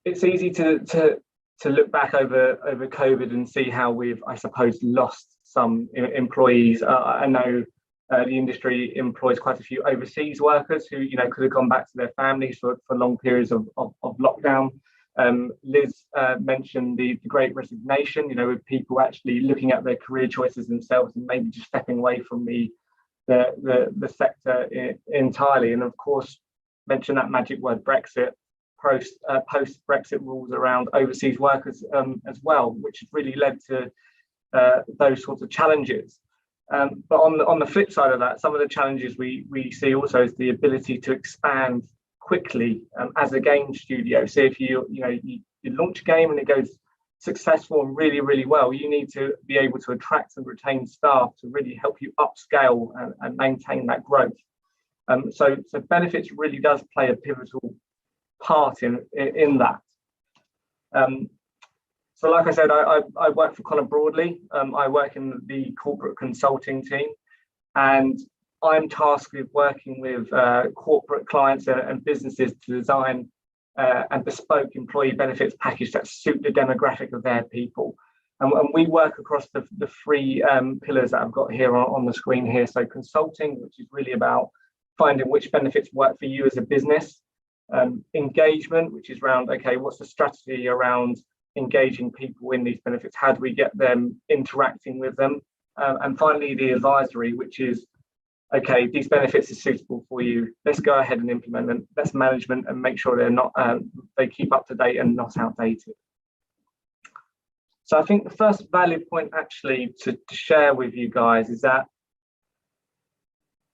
It's easy to look back over COVID and see how we've, I suppose, lost some employees. I know the industry employs quite a few overseas workers who, could have gone back to their families for long periods of lockdown. Liz mentioned the Great Resignation, with people actually looking at their career choices themselves and maybe just stepping away from the sector entirely. And of course, mention that magic word Brexit, post Brexit rules around overseas workers as well, which has really led to those sorts of challenges. But on the flip side of that, some of the challenges we see also is the ability to expand quickly as a game studio. So if you launch a game and it goes successful and really, really well, you need to be able to attract and retain staff to really help you upscale and maintain that growth. So benefits really does play a pivotal part in that. So like I said, I work for Connor Broadley. I work in the corporate consulting team, and I'm tasked with working with corporate clients and businesses to design and bespoke employee benefits package that suit the demographic of their people. And we work across the three pillars that I've got here on the screen here. So consulting, which is really about finding which benefits work for you as a business. Engagement, which is around, okay, what's the strategy around engaging people in these benefits? How do we get them interacting with them? And finally, the advisory, which is, okay, these benefits are suitable for you. Let's go ahead and implement them. Let's management and make sure they're not, they keep up to date and not outdated. So I think the first valid point actually to share with you guys is that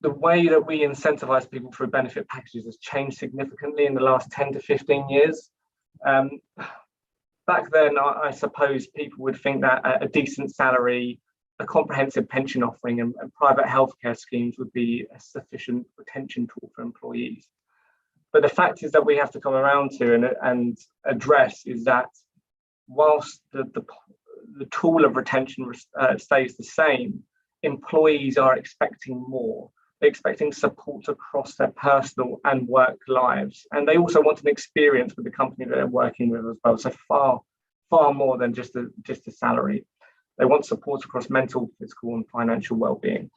the way that we incentivize people through benefit packages has changed significantly in the last 10 to 15 years. Back then, I suppose people would think that a decent salary, a comprehensive pension offering and private healthcare schemes would be a sufficient retention tool for employees. But the fact is that we have to come around to and address is that whilst the tool of retention stays the same, employees are expecting more. They're expecting support across their personal and work lives. And they also want an experience with the company that they're working with as well. So far more than just a salary. They want support across mental, physical, and financial well-being.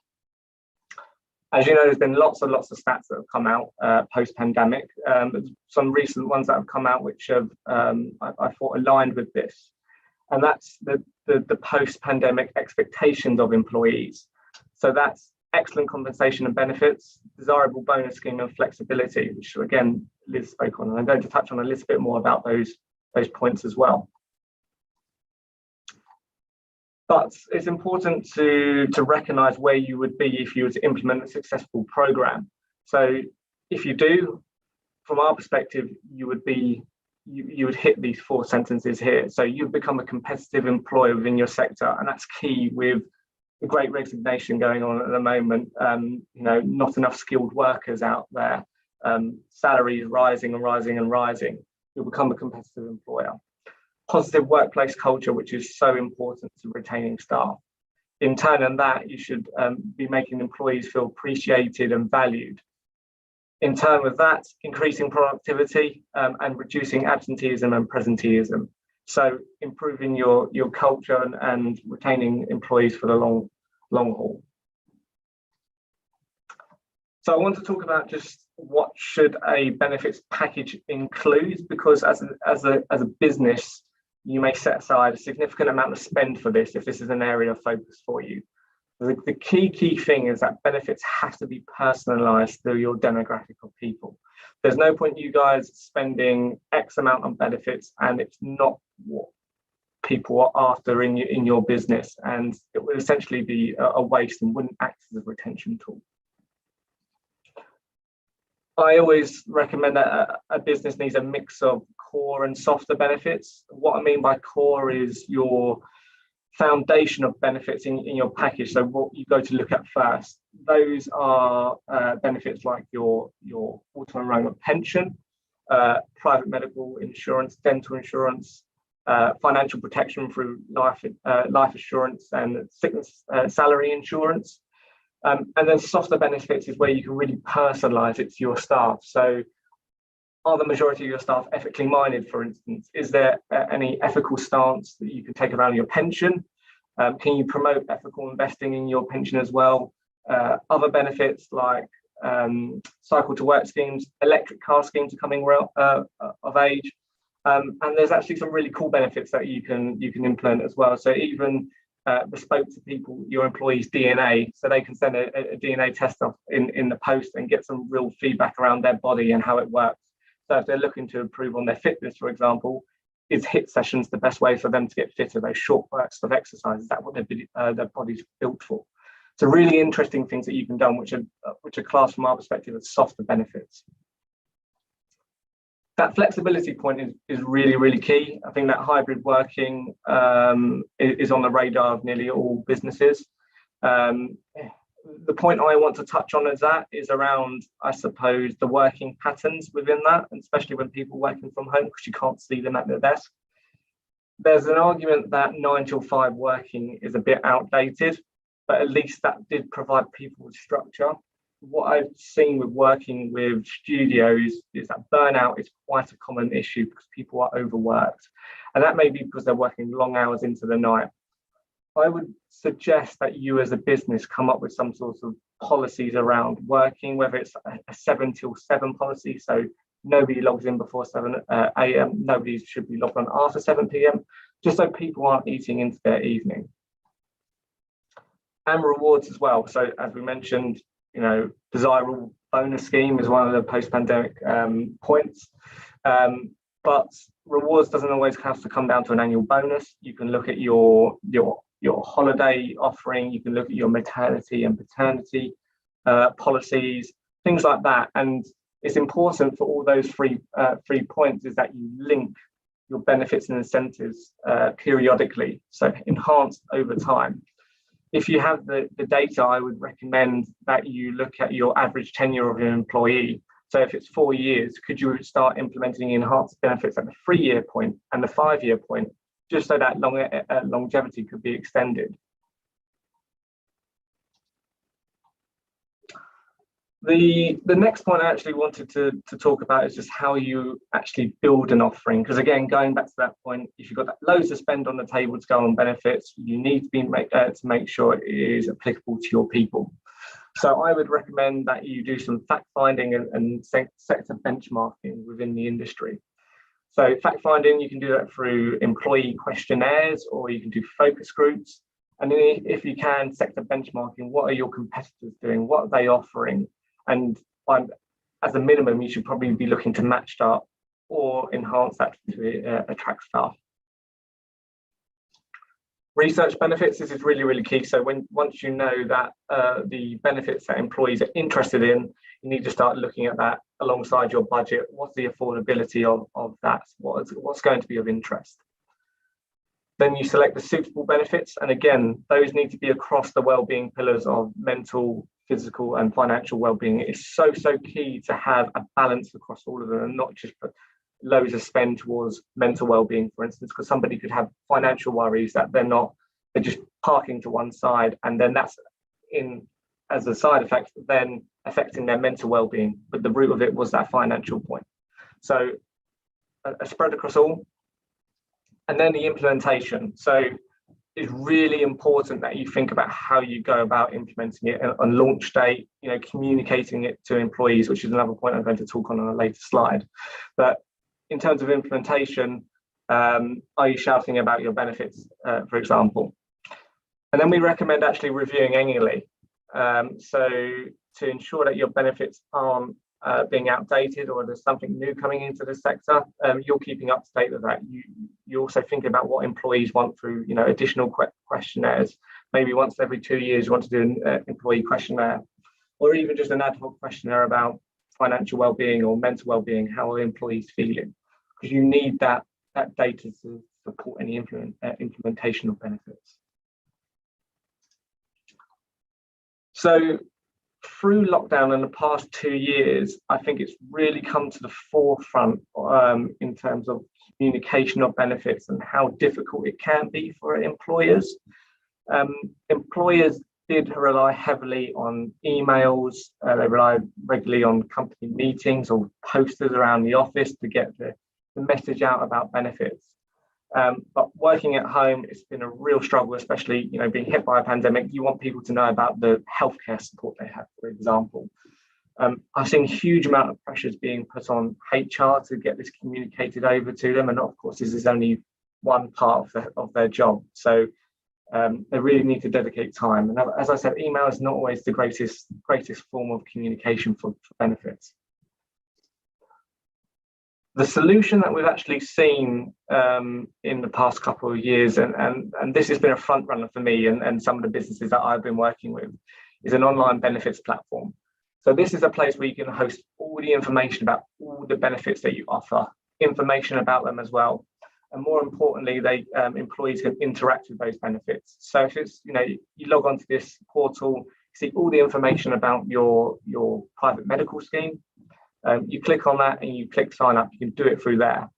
As you know, there's been lots and lots of stats that have come out post-pandemic. Some recent ones that have come out which have, I thought, aligned with this. And that's the post-pandemic expectations of employees. So that's excellent compensation and benefits, desirable bonus scheme and flexibility, which again, Liz spoke on. And I'm going to touch on a little bit more about those points as well. But it's important to recognize where you would be if you were to implement a successful program. So if you do, from our perspective, you would be you would hit these 4 sentences here. So you've become a competitive employer within your sector, and that's key with the great resignation going on at the moment. Not enough skilled workers out there, salaries rising and rising and rising. You'll become a competitive employer. Positive workplace culture, which is so important to retaining staff. In turn, on that, you should be making employees feel appreciated and valued. In turn with that, increasing productivity and reducing absenteeism and presenteeism. So improving your culture and retaining employees for the long haul. So I want to talk about just what should a benefits package include, because as a business, you may set aside a significant amount of spend for this if this is an area of focus for you. The key thing is that benefits have to be personalized through your demographic of people. There's no point you guys spending X amount on benefits and it's not what people are after in your business, and it would essentially be a waste and wouldn't act as a retention tool. I always recommend that a business needs a mix of core and softer benefits. What I mean by core is your foundation of benefits in your package. So what you go to look at first, those are benefits like your auto enrollment pension, private medical insurance, dental insurance, financial protection through life assurance and sickness salary insurance. And then softer benefits is where you can really personalize it to your staff. So are the majority of your staff ethically minded, for instance? Is there any ethical stance that you can take around your pension? Can you promote ethical investing in your pension as well? Other benefits like cycle to work schemes, electric car schemes are coming of age. And there's actually some really cool benefits that you can implement as well. So even bespoke to people, your employees' DNA, so they can send a DNA test off in the post and get some real feedback around their body and how it works. So if they're looking to improve on their fitness, for example, is HIIT sessions the best way for them to get fitter? Those short bursts of exercise, is that what their body's built for? So really interesting things that you can do, which are classed from our perspective as softer benefits. That flexibility point is really, really key. I think that hybrid working is on the radar of nearly all businesses. The point I want to touch on is around, I suppose, the working patterns within that, and especially when people working from home, because you can't see them at their desk. There's an argument that 9 till 5 working is a bit outdated, but at least that did provide people with structure. What I've seen with working with studios is that burnout is quite a common issue because people are overworked. And that may be because they're working long hours into the night. I would suggest that you as a business come up with some sort of policies around working, whether it's a 7 till 7 policy, so nobody logs in before 7 a.m, nobody should be logged on after 7 p.m, just so people aren't eating into their evening. And rewards as well. So as we mentioned, desirable bonus scheme is one of the post-pandemic points. But rewards doesn't always have to come down to an annual bonus. You can look at your holiday offering, you can look at your maternity and paternity policies, things like that. And it's important for all those three points is that you link your benefits and incentives periodically, so enhanced over time. If you have the data, I would recommend that you look at your average tenure of your employee. So if it's 4 years, could you start implementing enhanced benefits at the 3-year point and the 5-year point, just so that longevity could be extended? The next point I actually wanted to talk about is just how you actually build an offering. Because again, going back to that point, if you've got loads to spend on the table to go on benefits, you need to make sure it is applicable to your people. So I would recommend that you do some fact finding and sector benchmarking within the industry. So fact finding, you can do that through employee questionnaires, or you can do focus groups. And then if you can, sector benchmarking, what are your competitors doing? What are they offering? And as a minimum, you should probably be looking to match that or enhance that to attract staff. Research benefits, this is really, really key. So once you know that the benefits that employees are interested in, you need to start looking at that alongside your budget. What's the affordability of that? What's going to be of interest? Then you select the suitable benefits. And again, those need to be across the wellbeing pillars of mental, physical and financial wellbeing. It's so key to have a balance across all of them and not just put loads of spend towards mental well-being, for instance, because somebody could have financial worries that they're just parking to one side, and then that's as a side effect then affecting their mental well-being, but the root of it was that financial point. So a spread across all. And then the implementation. So it's really important that you think about how you go about implementing it on launch date, communicating it to employees, which is another point I'm going to talk on a later slide. But in terms of implementation, are you shouting about your benefits, for example? And then we recommend actually reviewing annually. So to ensure that your benefits aren't being outdated or there's something new coming into the sector, you're keeping up to date with that. You also think about what employees want through additional questionnaires. Maybe once every 2 years you want to do an employee questionnaire, or even just an ad hoc questionnaire about financial well-being or mental well-being. How are employees feeling? Because you need that data to support any implementation of benefits. So through lockdown in the past 2 years, I think it's really come to the forefront in terms of communication of benefits and how difficult it can be for employers. Employers did rely heavily on emails. They relied regularly on company meetings or posters around the office to get the message out about benefits. But working at home, it's been a real struggle, especially being hit by a pandemic. You want people to know about the healthcare support they have, for example. I've seen a huge amount of pressures being put on HR to get this communicated over to them, and of course this is only one part of their job. So they really need to dedicate time. And as I said, email is not always the greatest form of communication for benefits. The solution that we've actually seen in the past couple of years, and this has been a front runner for me and some of the businesses that I've been working with, is an online benefits platform. So this is a place where you can host all the information about all the benefits that you offer, information about them as well. And more importantly, employees can interact with those benefits. So if it's, you log onto this portal, see all the information about your private medical scheme. You click on that and you click sign up. You can do it through there.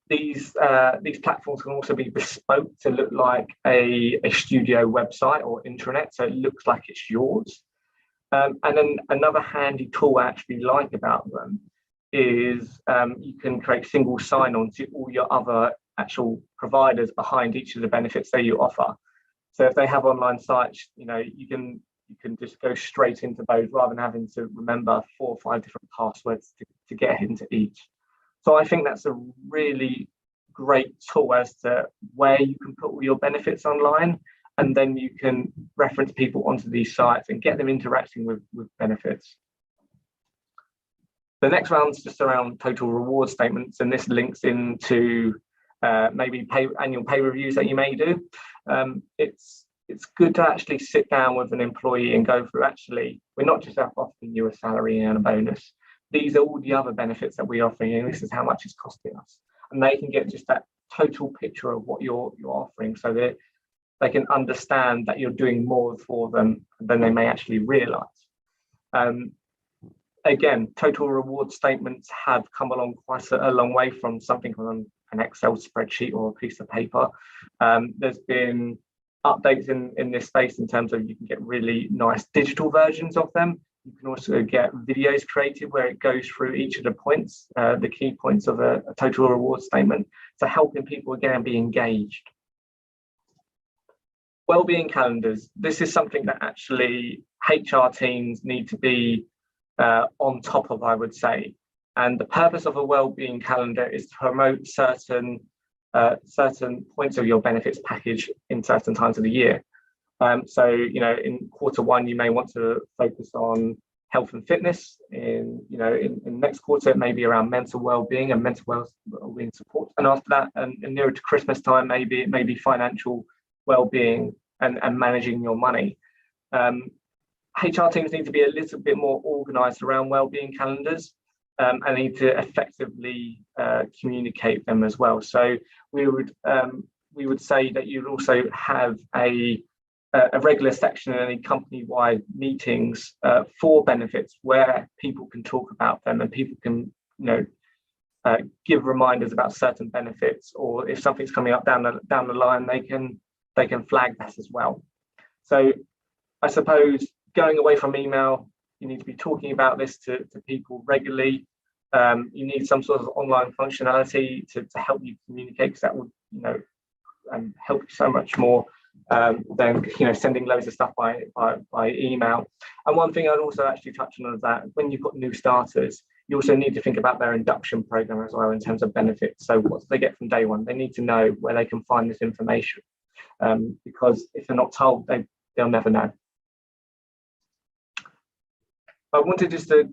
These platforms can also be bespoke to look like a studio website or intranet, so it looks like it's yours. And then another handy tool I actually like about them is you can create single sign-on to all your other actual providers behind each of the benefits that you offer. So if they have online sites, you can just go straight into those rather than having to remember 4 or 5 different passwords to get into each. So I think that's a really great tool as to where you can put all your benefits online, and then you can reference people onto these sites and get them interacting with benefits. The next round is just around total reward statements, and this links into maybe annual pay reviews that you may do. It's good to actually sit down with an employee and go through, actually, we're not just offering you a salary and a bonus. These are all the other benefits that we're offering, and this is how much it's costing us. And they can get just that total picture of what you're offering, so that they can understand that you're doing more for them than they may actually realise. Again, total reward statements have come along quite a long way from something on an Excel spreadsheet or a piece of paper. There's been updates in this space in terms of you can get really nice digital versions of them. You can also get videos created where it goes through each of the points, the key points of a total reward statement, to helping people again be engaged. Wellbeing calendars. This is something that actually HR teams need to be on top of, I would say. And the purpose of a wellbeing calendar is to promote certain points of your benefits package in certain times of the year. So, in Q1, you may want to focus on health and fitness. In next quarter, it may be around mental well-being and mental well-being support. And after that, and nearer to Christmas time, maybe it may be financial well-being and managing your money. HR teams need to be a little bit more organised around well-being calendars, and need to effectively communicate them as well. So we would say that you'd also have a regular section in any company-wide meetings for benefits where people can talk about them and people can give reminders about certain benefits, or if something's coming up down the line, they can flag that as well. So I suppose going away from email, you need to be talking about this to people regularly. You need some sort of online functionality to help you communicate, because that would help you so much more than sending loads of stuff by email. And one thing I'd also actually touch on is that when you've got new starters, you also need to think about their induction program as well in terms of benefits. So what do they get from day one? They need to know where they can find this information, because if they're not told, they'll never know. I wanted just to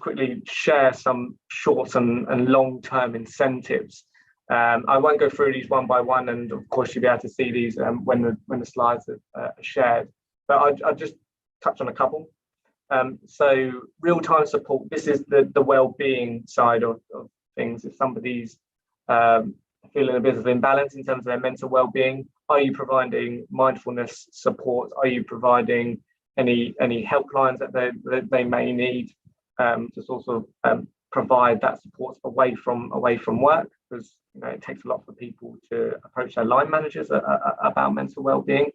quickly share some short and long-term incentives. I won't go through these one by one, and of course you'll be able to see these when the slides are shared. But I'll just touch on a couple. So real-time support. This is the well-being side of things. If somebody's feeling a bit of imbalance in terms of their mental well-being, are you providing mindfulness support? Are you providing any helplines that they may need to sort of provide that support away from work, because it takes a lot for people to approach their line managers about mental well-being.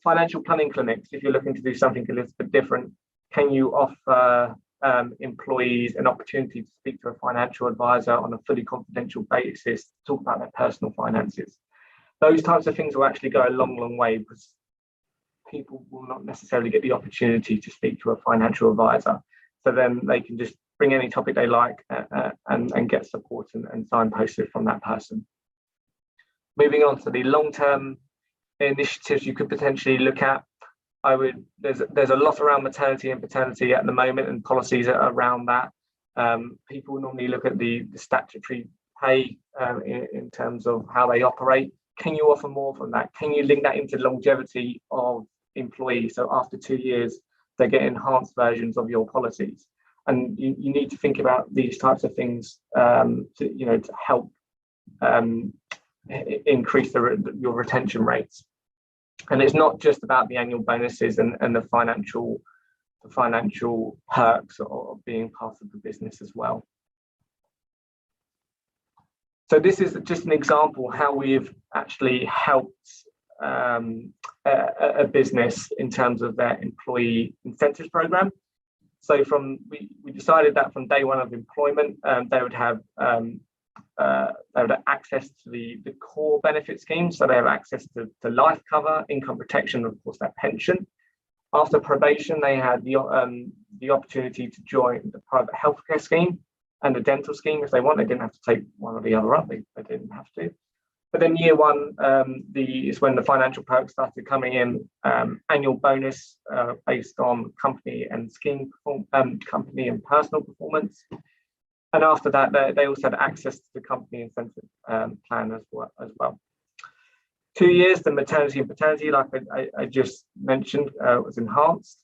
Financial planning clinics, if you're looking to do something a little bit different, can you offer employees an opportunity to speak to a financial advisor on a fully confidential basis to talk about their personal finances? Those types of things will actually go a long way, because people will not necessarily get the opportunity to speak to a financial advisor. So then they can just bring any topic they like and get support and signpost it from that person. Moving on to the long-term initiatives you could potentially look at, there's a lot around maternity and paternity at the moment, and policies around that. People normally look at the statutory pay in terms of how they operate. Can you offer more from that? Can you link that into longevity of employees? So after 2 years, they get enhanced versions of your policies. And you need to think about these types of things to help increase your retention rates. And it's not just about the annual bonuses and the financial perks of being part of the business as well. So this is just an example how we've actually helped a business in terms of their employee incentives program. So we decided that from day one of employment, they would have access to the core benefit scheme. So they have access to life cover, income protection, and of course their pension. After probation, they had the opportunity to join the private healthcare scheme and the dental scheme if they want. They didn't have to take one or the other up. They didn't have to. But then year one is when the financial perks started coming in. Annual bonus based on company and scheme company and personal performance. And after that, they also had access to the company incentive plan as well. 2 years, the maternity and paternity, like I just mentioned, was enhanced.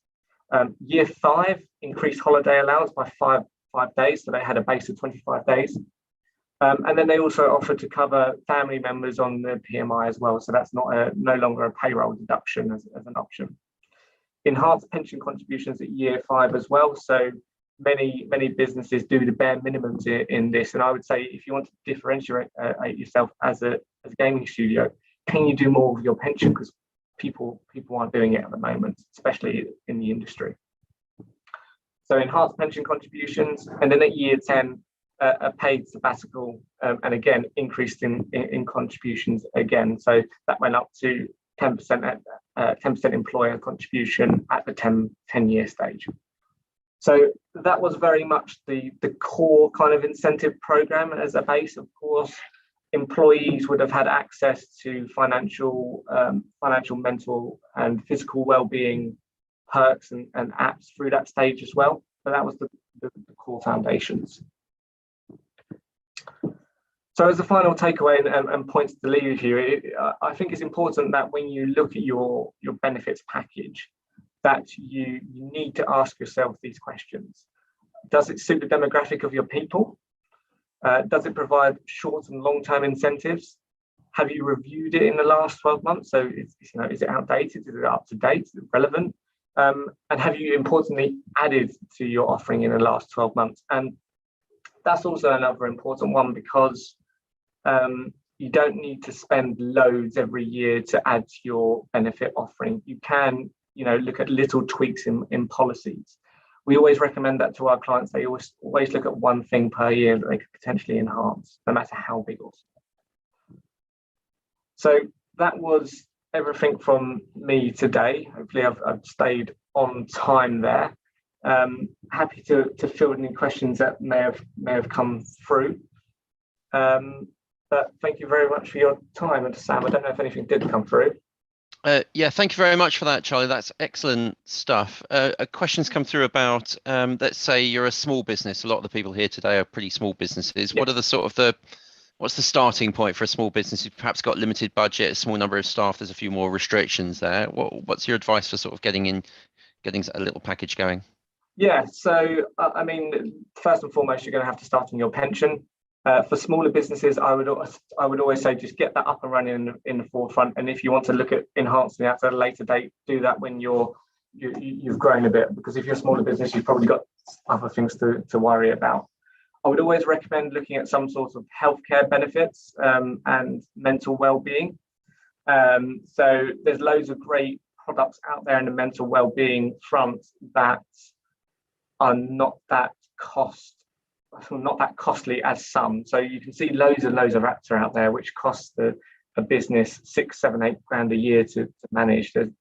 Year 5 increased holiday allowance by five days, so they had a base of 25 days. And then they also offered to cover family members on the PMI as well, so that's no longer a payroll deduction as an option. Enhanced pension contributions at year 5 as well, so many businesses do the bare minimums in this, and I would say if you want to differentiate yourself as a gaming studio, can you do more with your pension, because people aren't doing it at the moment, especially in the industry. So enhanced pension contributions, and then at year 10 a paid sabbatical, and again increased in contributions again, so that went up to 10% 10% employer contribution at the 10-year stage. So that was very much the core kind of incentive program as a base. Of course, employees would have had access to financial, mental and physical well-being perks and apps through that stage as well. But that was the core foundations. So as a final takeaway and points to leave with you, I think it's important that when you look at your benefits package, that you need to ask yourself these questions. Does it suit the demographic of your people? Does it provide short and long-term incentives? Have you reviewed it in the last 12 months? So is it outdated? Is it up to date? Is it relevant? And have you importantly added to your offering in the last 12 months? And that's also another important one, because you don't need to spend loads every year to add to your benefit offering. You can, look at little tweaks in policies. We always recommend that to our clients. They always look at one thing per year that they could potentially enhance, no matter how big or small. So that was everything from me today. Hopefully I've stayed on time there. Happy to field any questions that may have come through. But thank you very much for your time. And Sam, I don't know if anything did come through. Yeah, thank you very much for that, Charlie. That's excellent stuff. Questions come through about, let's say you're a small business. A lot of the people here today are pretty small businesses. Yeah. What are what's the starting point for a small business who's perhaps got limited budget, a small number of staff? There's a few more restrictions there. What's your advice for sort of getting a little package going? Yeah, so I mean, first and foremost, you're going to have to start on your pension. For smaller businesses, I would always say just get that up and running in the forefront. And if you want to look at enhancing that at a later date, do that when you've grown a bit. Because if you're a smaller business, you've probably got other things to worry about. I would always recommend looking at some sort of healthcare benefits and mental well-being. So there's loads of great products out there in the mental well-being front that are not that costly as some. So you can see loads of apps are out there which cost a business 6, 7, 8 grand a year to manage. There's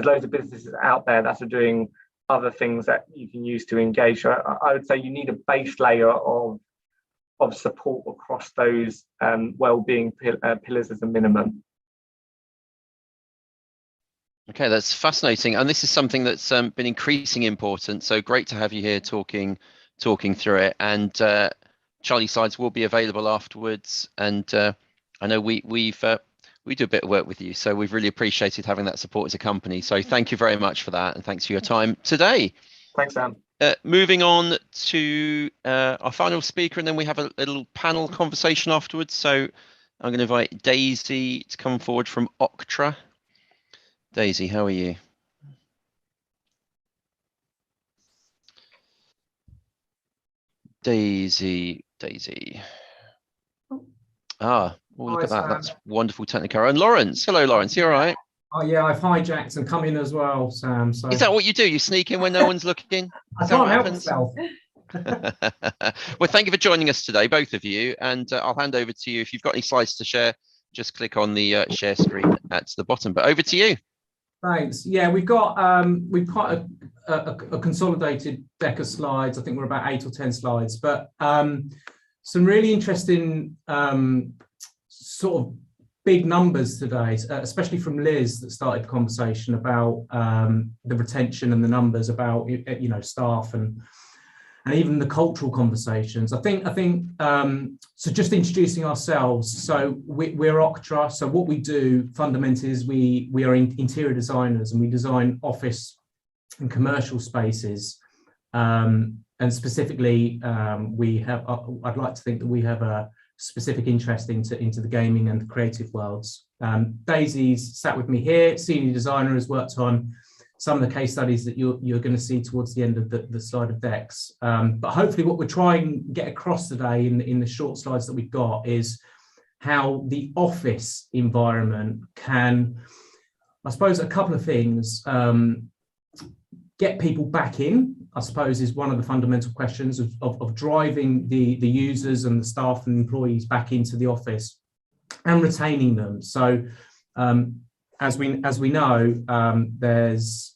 loads of businesses out there that are doing other things that you can use to engage. So I would say you need a base layer of support across those well-being pillars as a minimum. Okay, that's fascinating, and this is something that's been increasing importance. So great to have you here talking through it. And Charlie Slides will be available afterwards. And I know we do a bit of work with you, so we've really appreciated having that support as a company. So thank you very much for that, and thanks for your time today. Thanks, Sam. Moving on to our final speaker, and then we have a little panel conversation afterwards. So I'm going to invite Daisy to come forward from Octra. Daisy, how are you? Daisy. Oh, look at that. That's wonderful technical. And Lawrence. Hello, Lawrence. You all right? Oh, yeah, I've hijacked and come in as well, Sam. So is that what you do? You sneak in when no one's looking? I can't help myself. Well, thank you for joining us today, both of you. And I'll hand over to you. If you've got any slides to share, just click on the share screen at the bottom. But over to you. Thanks. Yeah, we've got a consolidated deck of slides. I think we're about 8 or 10 slides, but some really interesting sort of big numbers today, especially from Liz that started the conversation about the retention and the numbers about staff and even the cultural conversations. I think so just introducing ourselves. So we're Octra. So what we do fundamentally is we are interior designers, and we design office and commercial spaces. And specifically, I'd like to think that we have a specific interest into the gaming and the creative worlds. Daisy's sat with me here, senior designer, has worked on some of the case studies that you're going to see towards the end of the slide of decks. But hopefully what we're trying to get across today in the short slides that we've got is how the office environment can, I suppose, a couple of things, get people back in, I suppose, is one of the fundamental questions of driving the users and the staff and employees back into the office and retaining them. So as we know, there's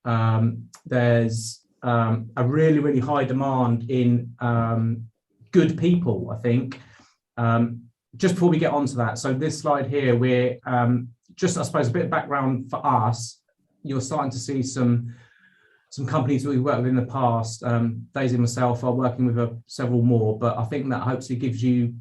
a really high demand in good people, I think. Just before we get onto that, so this slide here, we're just, I suppose, a bit of background for us. you're starting to see some companies that we've worked with in the past. Daisy and myself are working with several more, but I think that hopefully gives you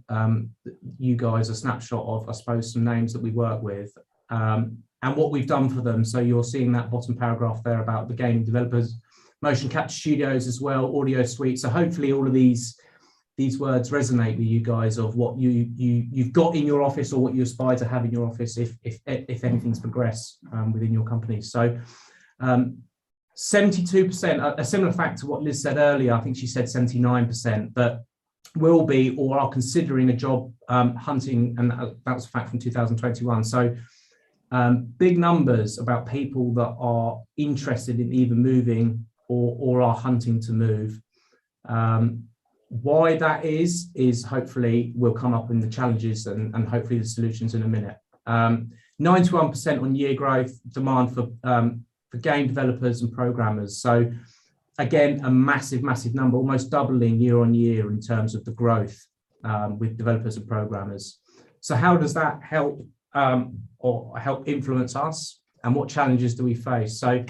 you guys a snapshot of, I suppose, some names that we work with and what we've done for them. So you're seeing that bottom paragraph there about the gaming developers, motion capture studios as well, audio suite. So hopefully all of these words resonate with you guys of what you've got in your office or what you aspire to have in your office if anything's progressed within your company. So 72%, a similar fact to what Liz said earlier, I think she said 79%, that will be or are considering a job hunting, and that was a fact from 2021. So big numbers about people that are interested in either moving or are hunting to move. Why that is hopefully will come up in the challenges and hopefully the solutions in a minute. 91% on year growth demand for game developers and programmers. So again, a massive number, almost doubling year on year in terms of the growth with developers and programmers. So how does that help or help influence us, and what challenges do we face? So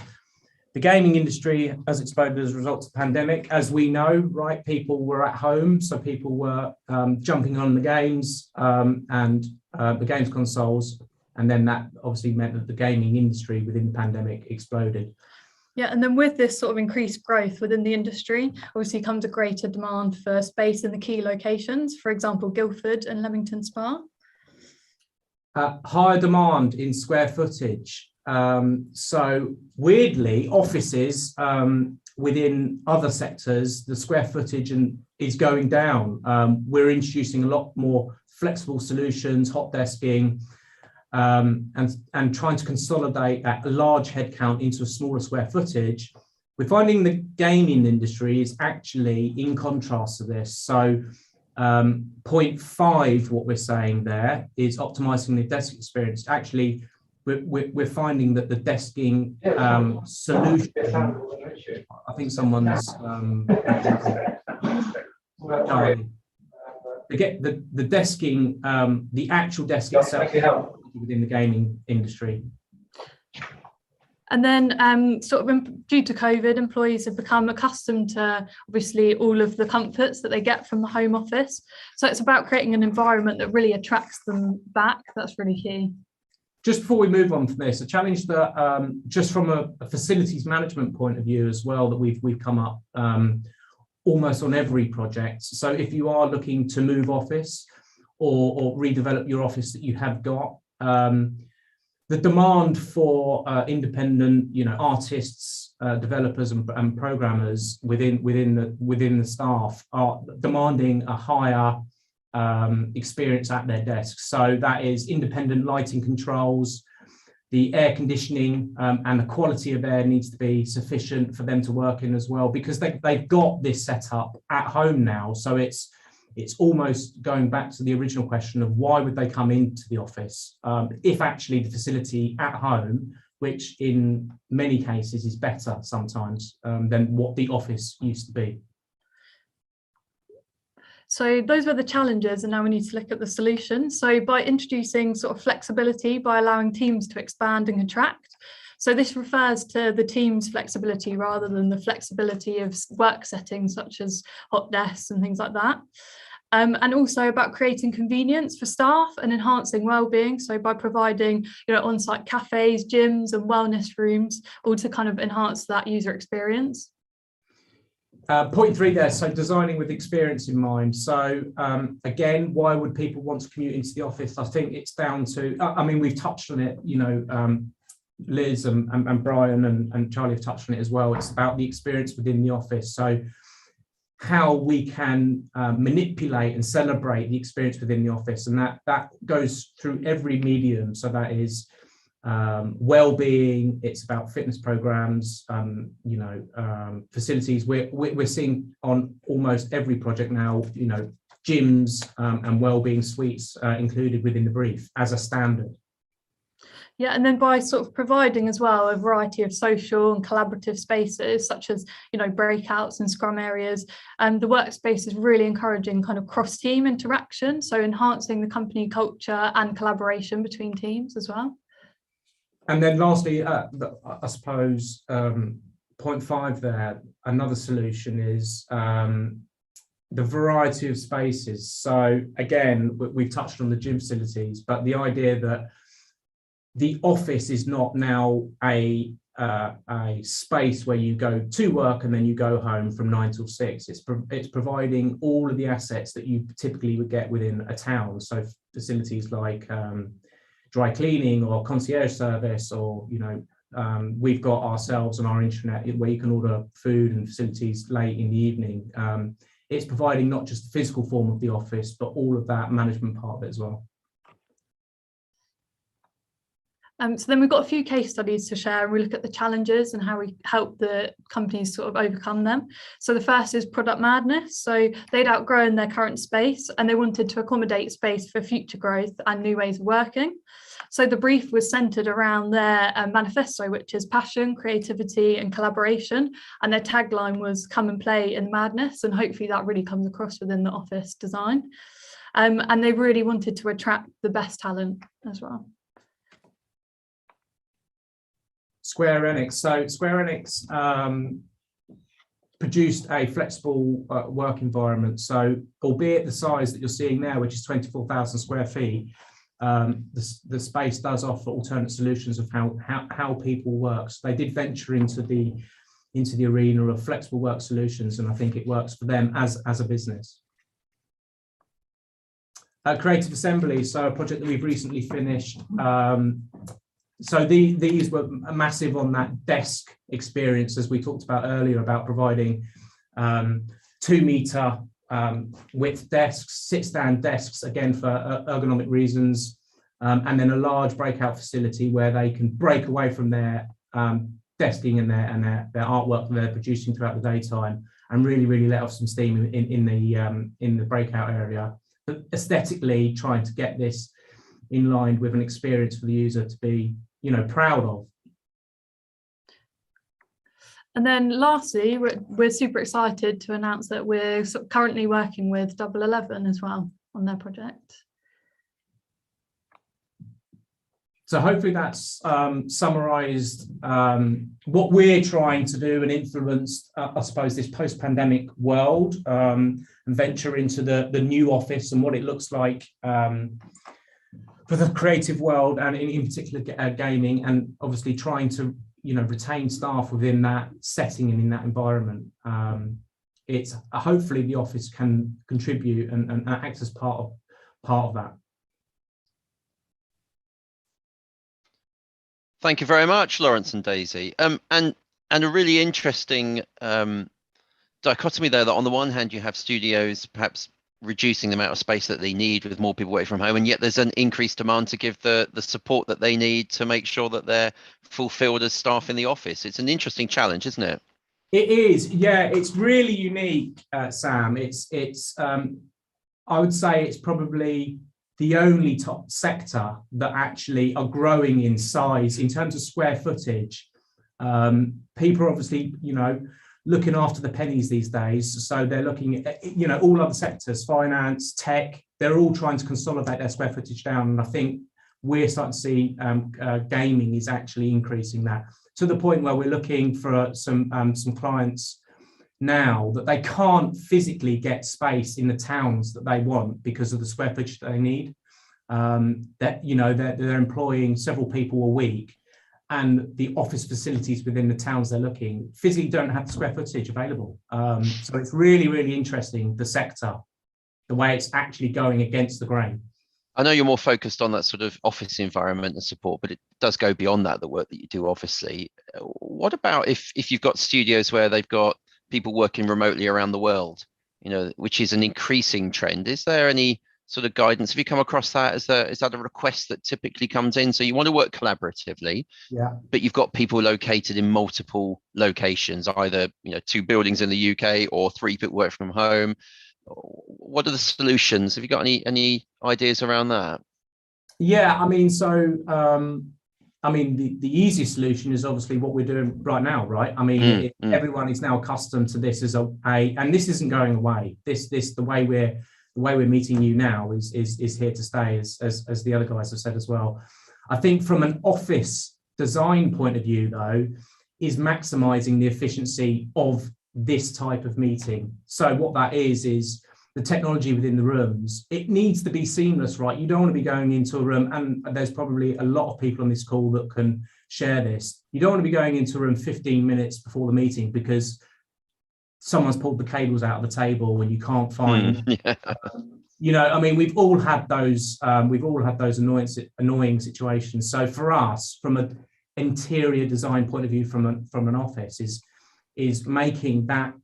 the gaming industry has exploded as a result of the pandemic. As we know, right, people were at home, so people were jumping on the games and the games consoles, and then that obviously meant that the gaming industry within the pandemic exploded. Yeah, and then with this sort of increased growth within the industry, obviously comes a greater demand for space in the key locations, for example, Guildford and Leamington Spa. Higher demand in square footage. So weirdly, offices within other sectors, the square footage is going down. We're introducing a lot more flexible solutions, hot desking, and trying to consolidate that large headcount into a smaller square footage. We're finding the gaming industry is actually in contrast to this. So point 5, what we're saying there is optimizing the desk experience. Actually, we're finding that the desking solution, I think someone's the desking, the actual desk itself within the gaming industry. And then sort of due to COVID, employees have become accustomed to obviously all of the comforts that they get from the home office. So it's about creating an environment that really attracts them back. That's really key. Just before we move on from this, a challenge that just from a facilities management point of view as well that we've come up almost on every project. So if you are looking to move office or redevelop your office that you have got, the demand for independent, artists, developers, and programmers within the staff are demanding a higher experience at their desks. So that is independent lighting controls, the air conditioning, and the quality of air needs to be sufficient for them to work in as well, because they've got this set up at home now. So it's almost going back to the original question of why would they come into the office if actually the facility at home, which in many cases is better sometimes than what the office used to be. So those were the challenges, and now we need to look at the solutions. So by introducing sort of flexibility, by allowing teams to expand and contract. So this refers to the team's flexibility rather than the flexibility of work settings such as hot desks and things like that. And also about creating convenience for staff and enhancing well-being. So by providing, on-site cafes, gyms and wellness rooms, all to kind of enhance that user experience. Point 3 there, so designing with experience in mind. So again, why would people want to commute into the office? I think it's down to, we've touched on it, Liz and Brian and Charlie have touched on it as well. It's about the experience within the office. So how we can manipulate and celebrate the experience within the office. And that goes through every medium. So that is well-being, it's about fitness programs, facilities. We're seeing on almost every project now, gyms and well-being suites included within the brief as a standard. Yeah, and then by sort of providing as well a variety of social and collaborative spaces such as, breakouts and scrum areas, the workspace is really encouraging kind of cross-team interaction, so enhancing the company culture and collaboration between teams as well. And then lastly, I suppose, point 5 there, another solution is the variety of spaces. So again, we've touched on the gym facilities, but the idea that the office is not now a space where you go to work and then you go home from 9 till 6. It's providing all of the assets that you typically would get within a town. So facilities like dry cleaning or concierge service, or, you know, we've got ourselves on our intranet where you can order food and facilities late in the evening. It's providing not just the physical form of the office, but all of that management part of it as well. So then we've got a few case studies to share, and we look at the challenges and how we help the companies sort of overcome them. So the first is Product Madness. So they'd outgrown their current space and they wanted to accommodate space for future growth and new ways of working. So the brief was centered around their manifesto, which is passion, creativity and collaboration. And their tagline was come and play in madness. And hopefully that really comes across within the office design. And they really wanted to attract the best talent as well. Square Enix. So Square Enix produced a flexible work environment. So albeit the size that you're seeing now, which is 24,000 square feet, the space does offer alternate solutions of how people work. So they did venture into the arena of flexible work solutions, and I think it works for them as a business. Creative Assembly, so a project that we've recently finished. So these were massive on that desk experience, as we talked about earlier, about providing 2-meter width desks, sit-stand desks, again for ergonomic reasons, and then a large breakout facility where they can break away from their desking and their artwork that they're producing throughout the daytime, and really let off some steam in the breakout area. But aesthetically, trying to get this in line with an experience for the user to be, you know, proud of. And then lastly, we're super excited to announce that we're currently working with Double 11 as well on their project. So hopefully that's summarised what we're trying to do and influence, I suppose, this post-pandemic world, and venture into the new office and what it looks like for the creative world, and in particular gaming, and obviously trying to, you know, retain staff within that setting and in that environment. It's hopefully the office can contribute and act as part of that. Thank you very much, Lawrence and Daisy. And a really interesting dichotomy there, that on the one hand you have studios perhaps reducing the amount of space that they need with more people away from home, and yet there's an increased demand to give the support that they need to make sure that they're fulfilled as staff in the office. It's an interesting challenge, isn't it? It is, yeah. It's really unique, Sam. It's I would say it's probably the only top sector that actually are growing in size in terms of square footage. People are obviously, you know, looking after the pennies these days. So they're looking at, you know, all other sectors, finance, tech, they're all trying to consolidate their square footage down. And I think we're starting to see gaming is actually increasing that, to the point where we're looking for some clients now that they can't physically get space in the towns that they want because of the square footage that they need. That, you know, they're employing several people a week, and the office facilities within the towns they're looking physically don't have the square footage available. So it's really interesting, the sector, the way it's actually going against the grain. I know you're more focused on that sort of office environment and support, but it does go beyond that, the work that you do, obviously. What about if you've got studios where they've got people working remotely around the world, you know, which is an increasing trend? Is there any sort of guidance? Have you come across that? Is that a request that typically comes in? So you want to work collaboratively, yeah, but you've got people located in multiple locations, either, you know, 2 buildings in the UK or 3 people work from home. What are the solutions? Have you got any ideas around that? Yeah, I mean, so I mean, the easiest solution is obviously what we're doing right now, right? I mean, everyone is now accustomed to this as and this isn't going away. The way we're meeting you now is here to stay, as the other guys have said as well. I think from an office design point of view, though, is maximizing the efficiency of this type of meeting. So what that is the technology within the rooms. It needs to be seamless, right? You don't want to be going into a room, and there's probably a lot of people on this call that can share this. You don't want to be going into a room 15 minutes before the meeting because someone's pulled the cables out of the table and you can't find. You know, I mean, we've all had those annoying situations. So for us, from an interior design point of view, from an office, is making that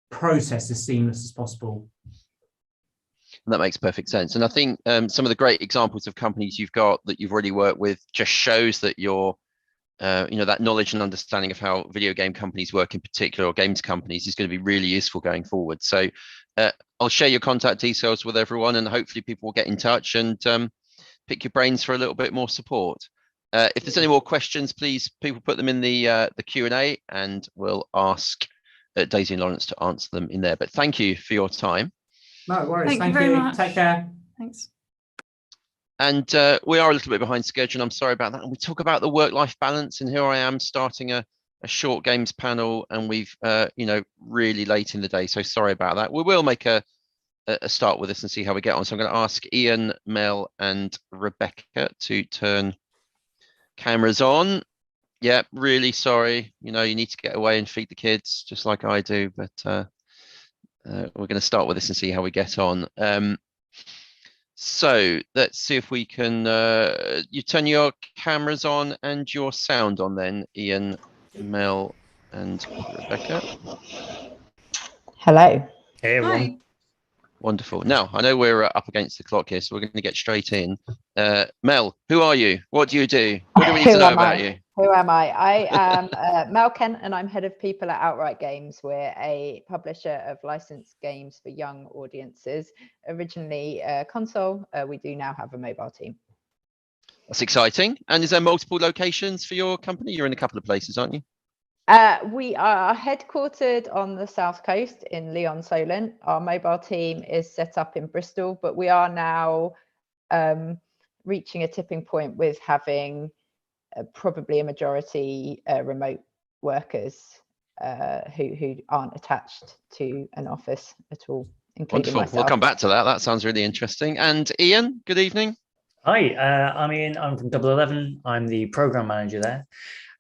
process as seamless as possible. That makes perfect sense. And I think some of the great examples of companies you've got that you've already worked with just shows that you're, that knowledge and understanding of how video game companies work in particular, or games companies, is going to be really useful going forward. So I'll share your contact details with everyone, and hopefully people will get in touch and pick your brains for a little bit more support. If there's any more questions, please, people put them in the Q&A, and we'll ask Daisy and Lawrence to answer them in there. But thank you for your time. No worries. Thank you very much. Take care. Thanks. And we are a little bit behind schedule. I'm sorry about that. And we talk about the work-life balance, and here I am starting a short games panel, and we've really late in the day. So sorry about that. We will make a start with this and see how we get on. So I'm going to ask Ian, Mel, and Rebecca to turn cameras on. Yeah, really sorry. You need to get away and feed the kids, just like I do. But we're going to start with this and see how we get on. So let's see if we can. You turn your cameras on and your sound on, then, Ian, Mel, and Rebecca. Hello. Hey, everyone. Hi. Wonderful. Now, I know we're up against the clock here, so we're going to get straight in. Mel, who are you? What do you do? What do we need to know about you? Who am I? I am Mel Kent, and I'm head of people at Outright Games. We're a publisher of licensed games for young audiences. Originally a console, we do now have a mobile team. That's exciting. And is there multiple locations for your company? You're in a couple of places, aren't you? We are headquartered on the south coast in Lyon-Solent. Our mobile team is set up in Bristol, but we are now reaching a tipping point with having probably a majority remote workers who aren't attached to an office at all, including Wonderful. myself. We'll come back to that. That sounds really interesting. And Ian, good evening. Hi, I'm Ian. I'm from Double 11. I'm the program manager there.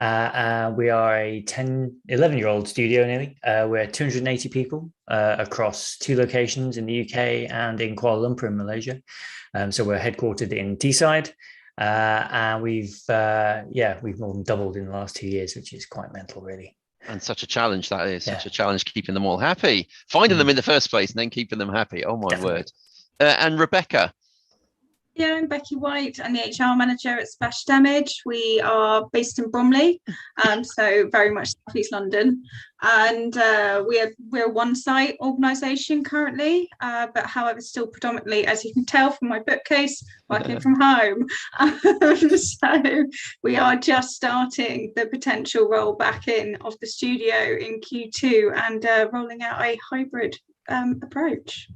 We are a 11-year-old studio nearly. We're 280 people across 2 locations in the UK and in Kuala Lumpur in Malaysia. So we're headquartered in Teesside, and we've more than doubled in the last 2 years, which is quite mental, really. And such a challenge that is. Such a challenge keeping them all happy, finding them in the first place, and then keeping them happy. Oh my word! And Rebecca. Yeah, I'm Becky White. I'm the HR manager at Splash Damage. We are based in Bromley, so very much South East London. And we're a one-site organisation currently, but however, still predominantly, as you can tell from my bookcase, working from home. So we are just starting the potential roll back in of the studio in Q2 and rolling out a hybrid approach.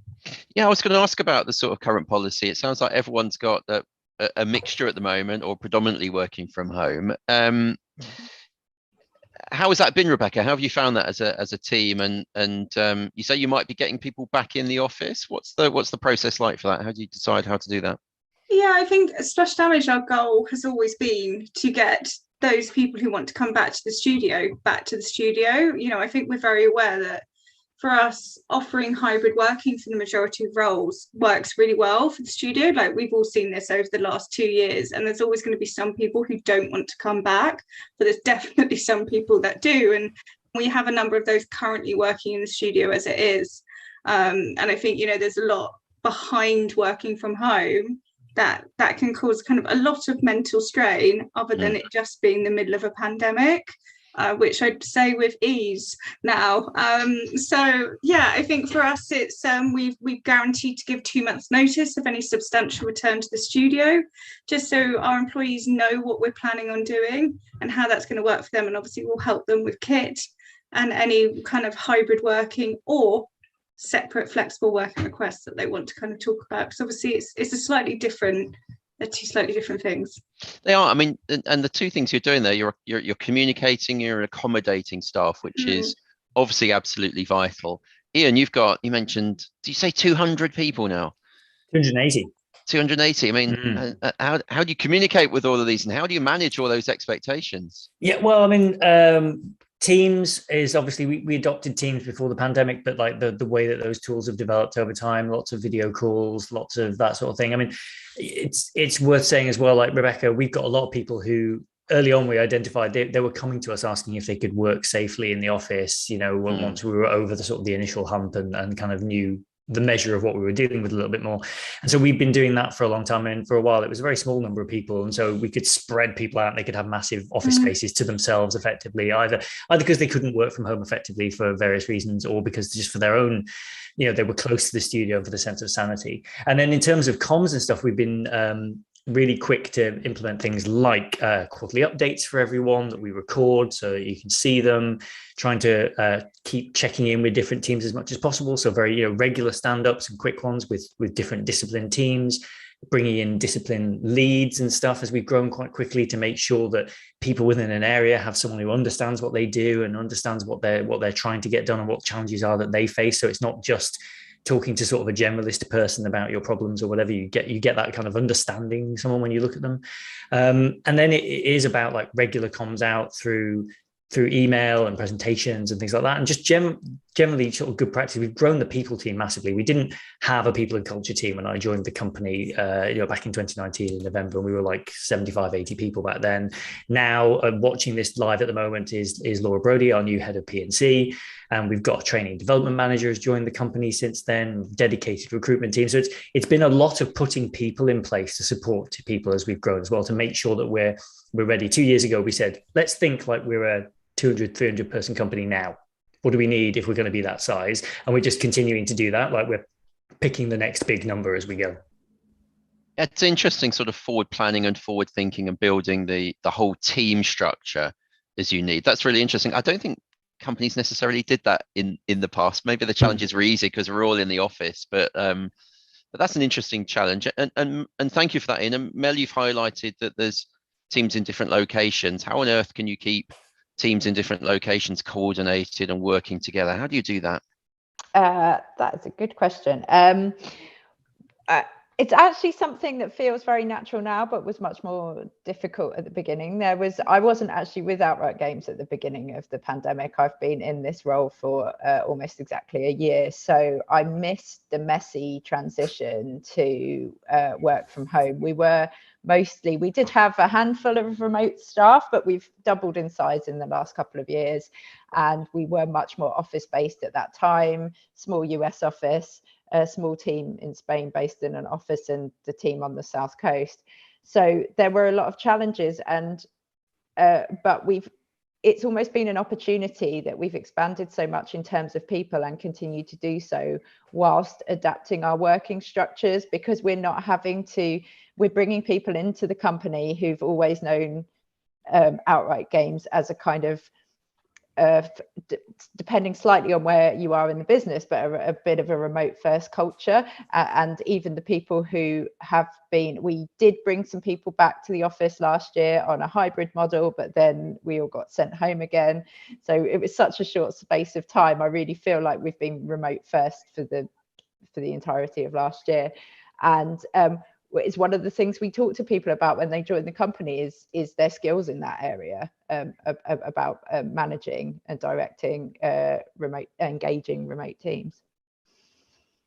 Yeah, I was going to ask about the sort of current policy. It sounds like everyone's got a mixture at the moment, or predominantly working from home. How has that been, Rebecca? How have you found that as a team? And you say you might be getting people back in the office. What's the process like for that? How do you decide how to do that? Yeah, I think Splash Damage, our goal has always been to get those people who want to come back to the studio. I think we're very aware that for us, offering hybrid working for the majority of roles works really well for the studio. Like, we've all seen this over the last 2 years, and there's always going to be some people who don't want to come back, but there's definitely some people that do. And we have a number of those currently working in the studio as it is. And I think, there's a lot behind working from home that can cause kind of a lot of mental strain, other than it just being the middle of a pandemic. Which I'd say with ease now. I think for us, it's we've guaranteed to give 2 months notice of any substantial return to the studio, just so our employees know what we're planning on doing and how that's going to work for them. And obviously we'll help them with kit and any kind of hybrid working or separate flexible working requests that they want to kind of talk about, because obviously it's a slightly different they're two slightly different things. They are. I mean, and the two things you're doing there, you're communicating, you're accommodating staff, which is obviously absolutely vital. Ian, you mentioned, do you say 200 people now? 280. 280. I mean, how do you communicate with all of these, and how do you manage all those expectations? Yeah, well, I mean, Teams is obviously, we adopted Teams before the pandemic, but like the way that those tools have developed over time, lots of video calls, lots of that sort of thing. I mean, it's worth saying as well, like Rebecca, we've got a lot of people who early on we identified they were coming to us asking if they could work safely in the office, you know, once we were over the sort of the initial hump and kind of knew the measure of what we were dealing with a little bit more. And so we've been doing that for a long time. And for a while, it was a very small number of people. And so we could spread people out and they could have massive office spaces to themselves effectively, either because they couldn't work from home effectively for various reasons, or because just for their own, you know, they were close to the studio for the sense of sanity. And then in terms of comms and stuff, we've been really quick to implement things like quarterly updates for everyone that we record so that you can see them, trying to keep checking in with different teams as much as possible. So very, you know, regular stand-ups and quick ones with different discipline teams, bringing in discipline leads and stuff as we've grown quite quickly to make sure that people within an area have someone who understands what they do and understands what they're trying to get done and what challenges are that they face. So it's not just talking to sort of a generalist person about your problems or whatever. You get that kind of understanding someone when you look at them. And then it is about like regular comms out through email and presentations and things like that. And just generally sort of good practice. We've grown the people team massively. We didn't have a people and culture team when I joined the company, you know, back in 2019 in November, and we were like 75, 80 people back then. Now watching this live at the moment is Laura Brody, our new head of P&C. And we've got a training development manager who's joined the company since then, dedicated recruitment team. So it's been a lot of putting people in place to support people as we've grown as well, to make sure that we're ready. 2 years ago, we said, let's think like we're a 200, 300 person company now. What do we need if we're going to be that size? And we're just continuing to do that. Like we're picking the next big number as we go. It's interesting sort of forward planning and forward thinking and building the whole team structure as you need. That's really interesting. I don't think companies necessarily did that in the past. Maybe the challenges were easy because we're all in the office, but that's an interesting challenge. And thank you for that, Ian. And Mel, you've highlighted that there's teams in different locations. How on earth can you keep teams in different locations coordinated and working together? How do you do that? That's a good question. It's actually something that feels very natural now, but was much more difficult at the beginning. I wasn't actually with Outright Games at the beginning of the pandemic. I've been in this role for almost exactly a year. So I missed the messy transition to work from home. We did have a handful of remote staff, but we've doubled in size in the last couple of years. And we were much more office based at that time, small US office, a small team in Spain based in an office, and the team on the South Coast. So there were a lot of challenges, and but it's almost been an opportunity that we've expanded so much in terms of people and continue to do so whilst adapting our working structures, because we're bringing people into the company who've always known Outright Games as a kind of depending slightly on where you are in the business, but a bit of a remote first culture. And even the people who we did bring some people back to the office last year on a hybrid model, but then we all got sent home again. So it was such a short space of time. I really feel like we've been remote first for the entirety of last year. And it's one of the things we talk to people about when they join the company is their skills in that area, about managing and directing engaging remote teams.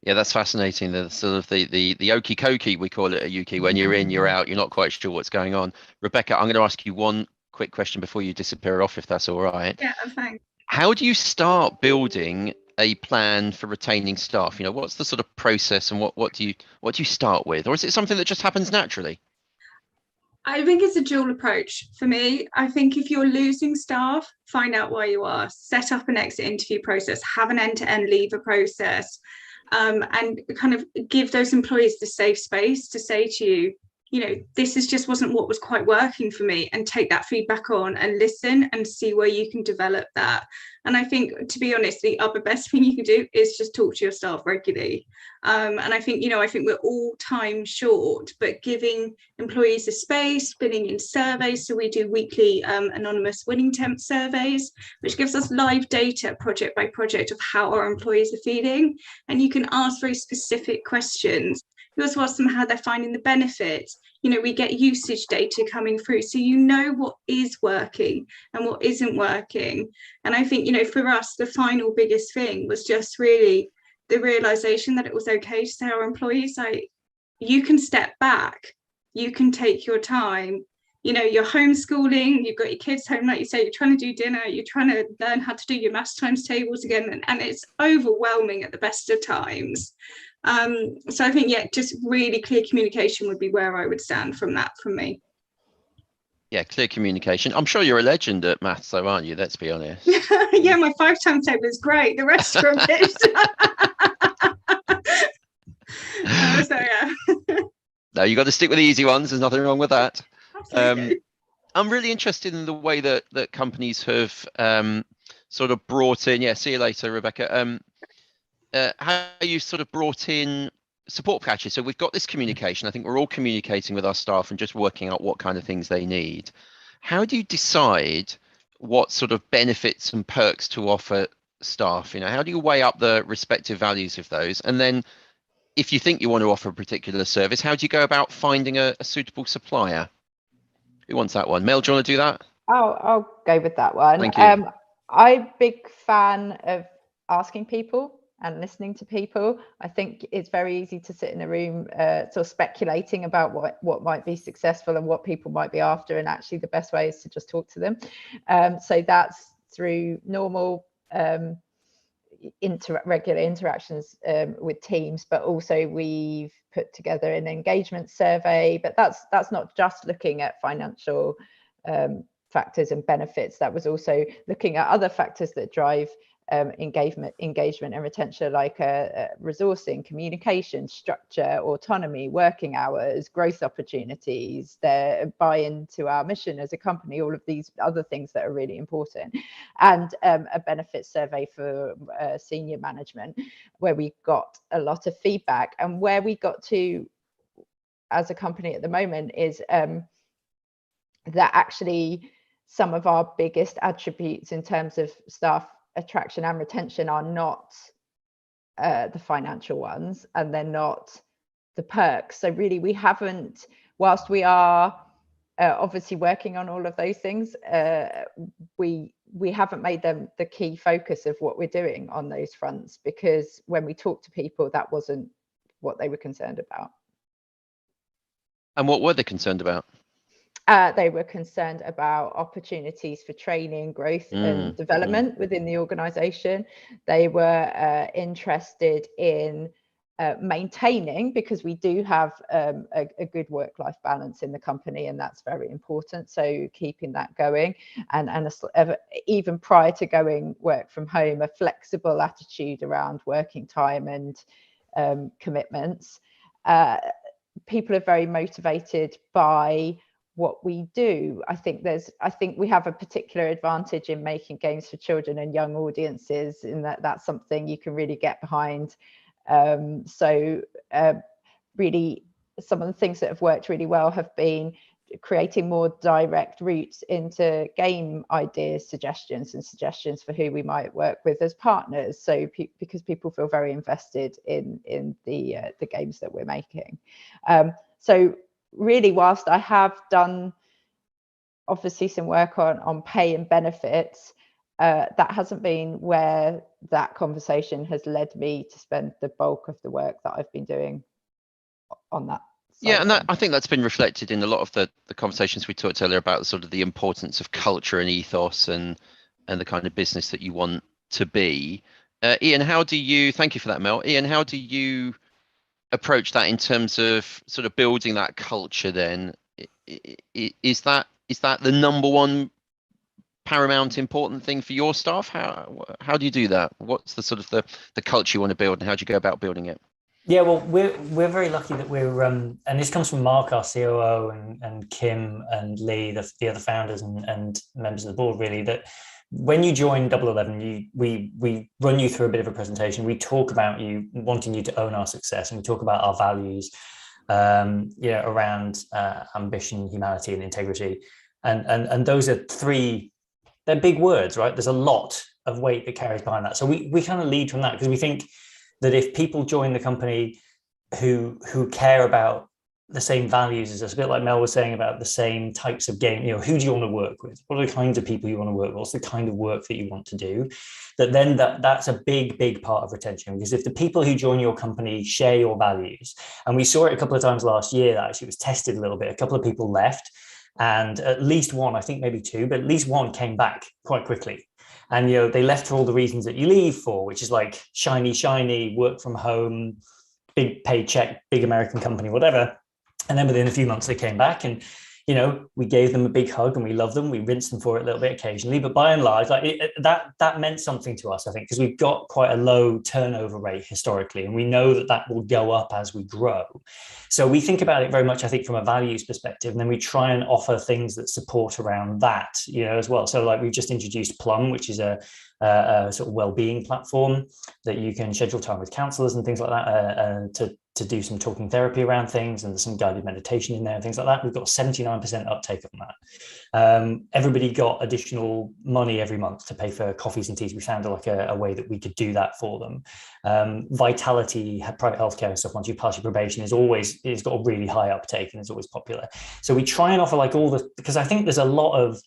Yeah, that's fascinating. The sort of the okie kokie, we call it at UK, when you're in, you're out, you're not quite sure what's going on. Rebecca, I'm going to ask you one quick question before you disappear off, if that's all right. Yeah, fine. How do you start building a plan for retaining staff? You know, what's the sort of process, and what do you start with, or is it something that just happens naturally? I think it's a dual approach for me. I think if you're losing staff, find out why you are, set up an exit interview process, have an end-to-end leaver process, and kind of give those employees the safe space to say to you, you know, this is just wasn't what was quite working for me, and take that feedback on and listen and see where you can develop that. And I think, to be honest, the other best thing you can do is just talk to your staff regularly. And I think, I think we're all time short, but giving employees a space, filling in surveys. So we do weekly anonymous winning temp surveys, which gives us live data project by project of how our employees are feeling. And you can ask very specific questions. You also ask them how they're finding the benefits. We get usage data coming through, so what is working and what isn't working. And I think, for us, the final biggest thing was just really the realization that it was okay to say to our employees, like, you can step back, you can take your time. You're homeschooling, you've got your kids home, like you say, you're trying to do dinner, you're trying to learn how to do your maths times tables again, and it's overwhelming at the best of times. So I think, just really clear communication would be where I would stand from me. Yeah, clear communication. I'm sure you're a legend at maths, though, aren't you? Let's be honest. Yeah, my 5 times table is great. The rest are a bit. So yeah. No, you got to stick with the easy ones. There's nothing wrong with that. Absolutely. I'm really interested in the way that companies have sort of brought in. Yeah, see you later, Rebecca. How you sort of brought in support packages. So we've got this communication. I think we're all communicating with our staff and just working out what kind of things they need. How do you decide what sort of benefits and perks to offer staff? How do you weigh up the respective values of those? And then if you think you want to offer a particular service, how do you go about finding a suitable supplier? Who wants that one? Mel, do you want to do that? I'll go with that one. Thank you. I'm a big fan of asking people and listening to people. I think it's very easy to sit in a room sort of speculating about what might be successful and what people might be after, and actually the best way is to just talk to them. So that's through normal regular interactions with teams, but also we've put together an engagement survey. But that's not just looking at financial factors and benefits. That was also looking at other factors that drive engagement and retention, like resourcing, communication, structure, autonomy, working hours, growth opportunities, their buy-in to our mission as a company, all of these other things that are really important. And a benefits survey for senior management, where we got a lot of feedback. And where we got to as a company at the moment is that actually some of our biggest attributes in terms of staff attraction and retention are not the financial ones, and they're not the perks. So really, we haven't, whilst we are obviously working on all of those things, we haven't made them the key focus of what we're doing on those fronts, because when we talk to people, that wasn't what they were concerned about. And what were they concerned about? They were concerned about opportunities for training, growth and development within the organisation. They were interested in maintaining, because we do have a good work-life balance in the company, and that's very important. So keeping that going, and even prior to going work from home, a flexible attitude around working time and commitments. People are very motivated by what we do. I think we have a particular advantage in making games for children and young audiences, in that's something you can really get behind. So really, some of the things that have worked really well have been creating more direct routes into game ideas, suggestions for who we might work with as partners. So because people feel very invested in the games that we're making. So really, whilst I have done obviously some work on pay and benefits, that hasn't been where that conversation has led me to spend the bulk of the work that I've been doing on that. Yeah, and I think that's been reflected in a lot of the conversations we talked earlier about sort of the importance of culture and ethos and the kind of business that you want to be. Ian, thank you for that, Mel. Ian, how do you approach that in terms of sort of building that culture then? Is that the number one paramount important thing for your staff? How do you do that? What's the sort of the culture you want to build, and how do you go about building it? Yeah, well, we're very lucky that we're and this comes from Mark, our COO, and Kim and Lee, the other founders and members of the board, really, that when you join Double 11, we run you through a bit of a presentation. We talk about you wanting you to own our success, and we talk about our values, around ambition, humanity, and integrity. And those are three, they're big words, right? There's a lot of weight that carries behind that. So we kind of lead from that, because we think that if people join the company who care about the same values as us, a bit like Mel was saying about the same types of game, who do you want to work with? What are the kinds of people you want to work with? What's the kind of work that you want to do? That's a big part of retention, because if the people who join your company share your values, and we saw it a couple of times last year, that actually was tested a little bit. A couple of people left, and at least one, I think maybe two, but at least one came back quite quickly. And they left for all the reasons that you leave for, which is like shiny, work from home, big paycheck, big American company, whatever. And then within a few months, they came back, and, we gave them a big hug, and we loved them. We rinsed them for it a little bit occasionally, but by and large, that meant something to us, I think, because we've got quite a low turnover rate historically, and we know that will go up as we grow. So we think about it very much, I think, from a values perspective, and then we try and offer things that support around that, as well. So like we've just introduced Plum, which is a sort of well-being platform that you can schedule time with counselors and things like that to do some talking therapy around things, and there's some guided meditation in there and things like that. We've got 79% uptake on that. Everybody got additional money every month to pay for coffees and teas. We found a way that we could do that for them. Vitality, private healthcare and stuff, once you pass your probation, it's got a really high uptake, and it's always popular. So we try and offer because I think there's a lot of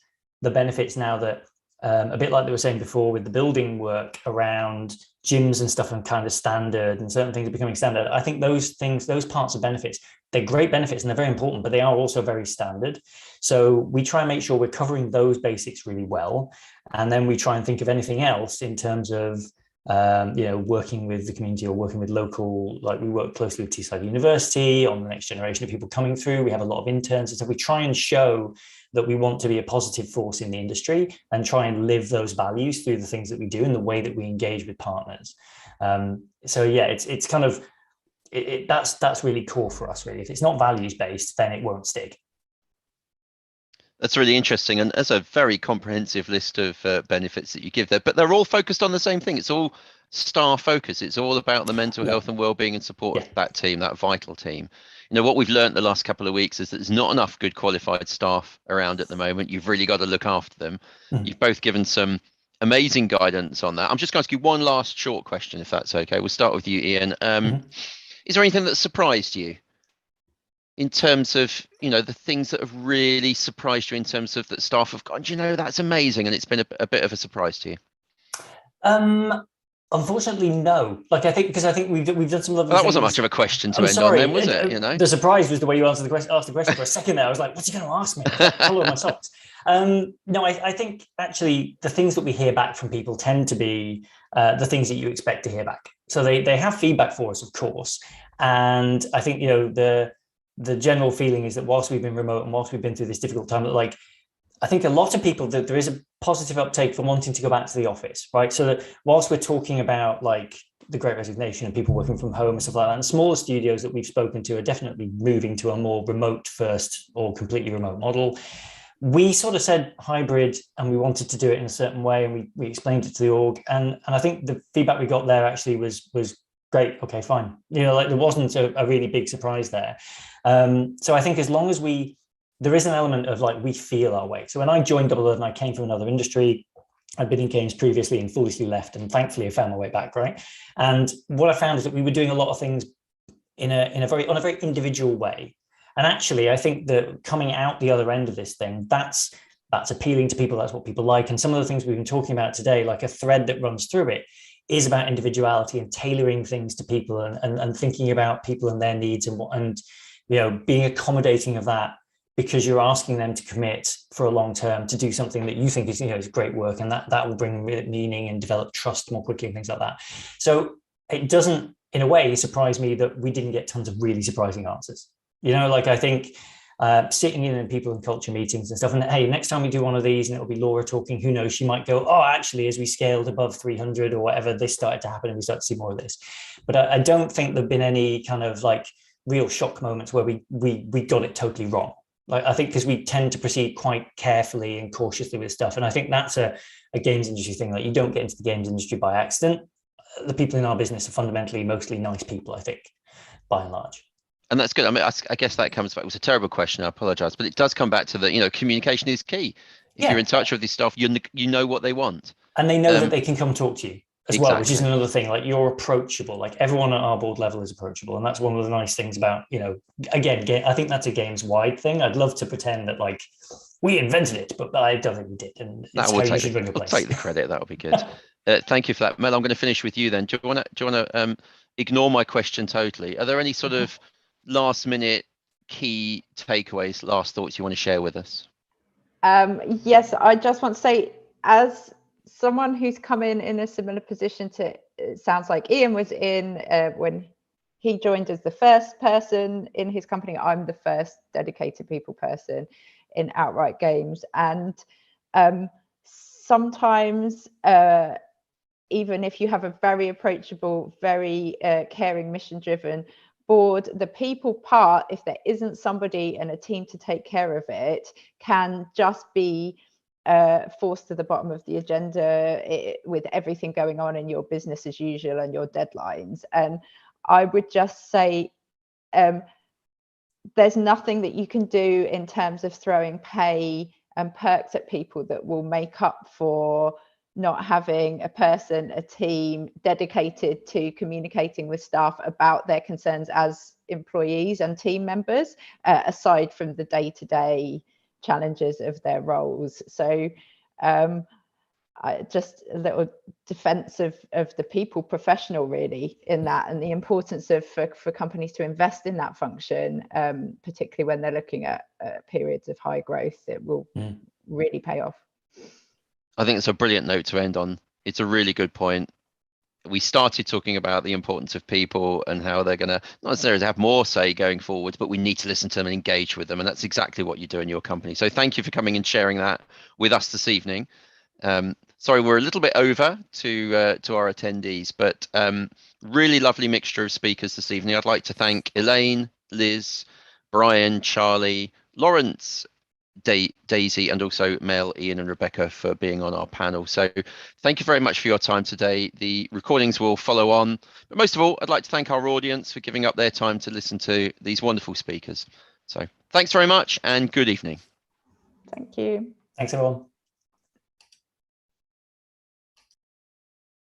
the benefits now that, a bit like they were saying before with the building work around gyms and stuff, and kind of standard, and certain things are becoming standard. I think those parts of benefits, they're great benefits and they're very important, but they are also very standard. So we try and make sure we're covering those basics really well. And then we try and think of anything else in terms of, working with the community or working with local, like we work closely with Teesside University on the next generation of people coming through. We have a lot of interns. And so we try and show that we want to be a positive force in the industry and try and live those values through the things that we do and the way that we engage with partners. It's kind of, that's really core for us, really. If it's not values based, then it won't stick. That's really interesting, and that's a very comprehensive list of benefits that you give there, but they're all focused on the same thing. It's all staff focus. It's all about the mental health and well-being and support of that team, that vital team. What we've learned the last couple of weeks is that there's not enough good qualified staff around at the moment. You've really got to look after them. You've both given some amazing guidance on that. I'm just going to ask you one last short question, if that's okay. We'll start with you, Ian. Is there anything that surprised you in terms of, the things that have really surprised you in terms of that staff have gone, that's amazing, and it's been a bit of a surprise to you? Unfortunately, no. I think we've done some lovely that things. wasn't much of a question to end on then, was it? The surprise was the way you asked the question for a second there. I was like, what's he going to ask me? Follow my socks. No, I think actually the things that we hear back from people tend to be the things that you expect to hear back. So they have feedback for us, of course. And I think, the general feeling is that whilst we've been remote and whilst we've been through this difficult time, that I think a lot of people, that there is a positive uptake for wanting to go back to the office, right? So that whilst we're talking about the Great Resignation and people working from home and stuff like that, and smaller studios that we've spoken to are definitely moving to a more remote first or completely remote model. We sort of said hybrid, and we wanted to do it in a certain way, and we explained it to the org, and I think the feedback we got there actually was great. Okay, fine. There wasn't a really big surprise there. So I think as long as there is an element of we feel our way. So when I joined Double 11, I came from another industry. I'd been in games previously and foolishly left, and thankfully I found my way back, right? And what I found is that we were doing a lot of things on a very individual way. And actually, I think that coming out the other end of this thing, that's appealing to people. That's what people like. And some of the things we've been talking about today, like a thread that runs through it, is about individuality and tailoring things to people and thinking about people and their needs and being accommodating of that, because you're asking them to commit for a long term to do something that you think is great work, and that will bring meaning and develop trust more quickly and things like that. So it doesn't, in a way, surprise me that we didn't get tons of really surprising answers. I think sitting in people and culture meetings and stuff, and hey, next time we do one of these and it'll be Laura talking, who knows, she might go, oh, actually, as we scaled above 300 or whatever, this started to happen and we start to see more of this. But I don't think there've been any kind of real shock moments where we got it totally wrong. Like, I think because we tend to proceed quite carefully and cautiously with stuff. And I think that's a games industry thing. Like, you don't get into the games industry by accident. The people in our business are fundamentally mostly nice people, I think, by and large. And that's good. I mean, I guess that comes back. It was a terrible question. I apologize, but it does come back to the, communication is key. If you're in touch with this stuff, you know what they want. And they know that they can come talk to you as Exactly. well, which is another thing. Like, you're approachable. Like, everyone at our board level is approachable, and that's one of the nice things about, again, I think that's a games wide thing. I'd love to pretend that like we invented it, but I don't think we did. And it's how you should run your place. We'll take the credit. That'll be good. Thank you for that, Mel. I'm going to finish with you then. Do you want to ignore my question totally? Are there any sort of last minute key takeaways, last thoughts you want to share with us? Yes, I just want to say, as someone who's come in a similar position to, it sounds like Ian was in when he joined as the first person in his company. I'm the first dedicated people person in Outright Games. And sometimes, even if you have a very approachable, very caring, mission-driven board, the people part, if there isn't somebody and a team to take care of it, can just be forced to the bottom of the agenda with everything going on in your business as usual and your deadlines. And I would just say there's nothing that you can do in terms of throwing pay and perks at people that will make up for not having a team dedicated to communicating with staff about their concerns as employees and team members, aside from the day-to-day challenges of their roles. So just a little defense of the people professional really in that, and the importance of for companies to invest in that function, particularly when they're looking at periods of high growth. It will really pay off. I think it's a brilliant note to end on. It's a really good point. We started talking about the importance of people and how they're going to not necessarily have more say going forward, but we need to listen to them and engage with them. And that's exactly what you do in your company. So thank you for coming and sharing that with us this evening. Sorry, we're a little bit over to our attendees, but really lovely mixture of speakers this evening. I'd like to thank Elaine, Liz, Brian, Charlie, Lawrence, Daisy, and also Mel, Ian and Rebecca for being on our panel. So thank you very much for your time today. The recordings will follow on, but most of all, I'd like to thank our audience for giving up their time to listen to these wonderful speakers. So thanks very much and good evening. Thank you. Thanks everyone.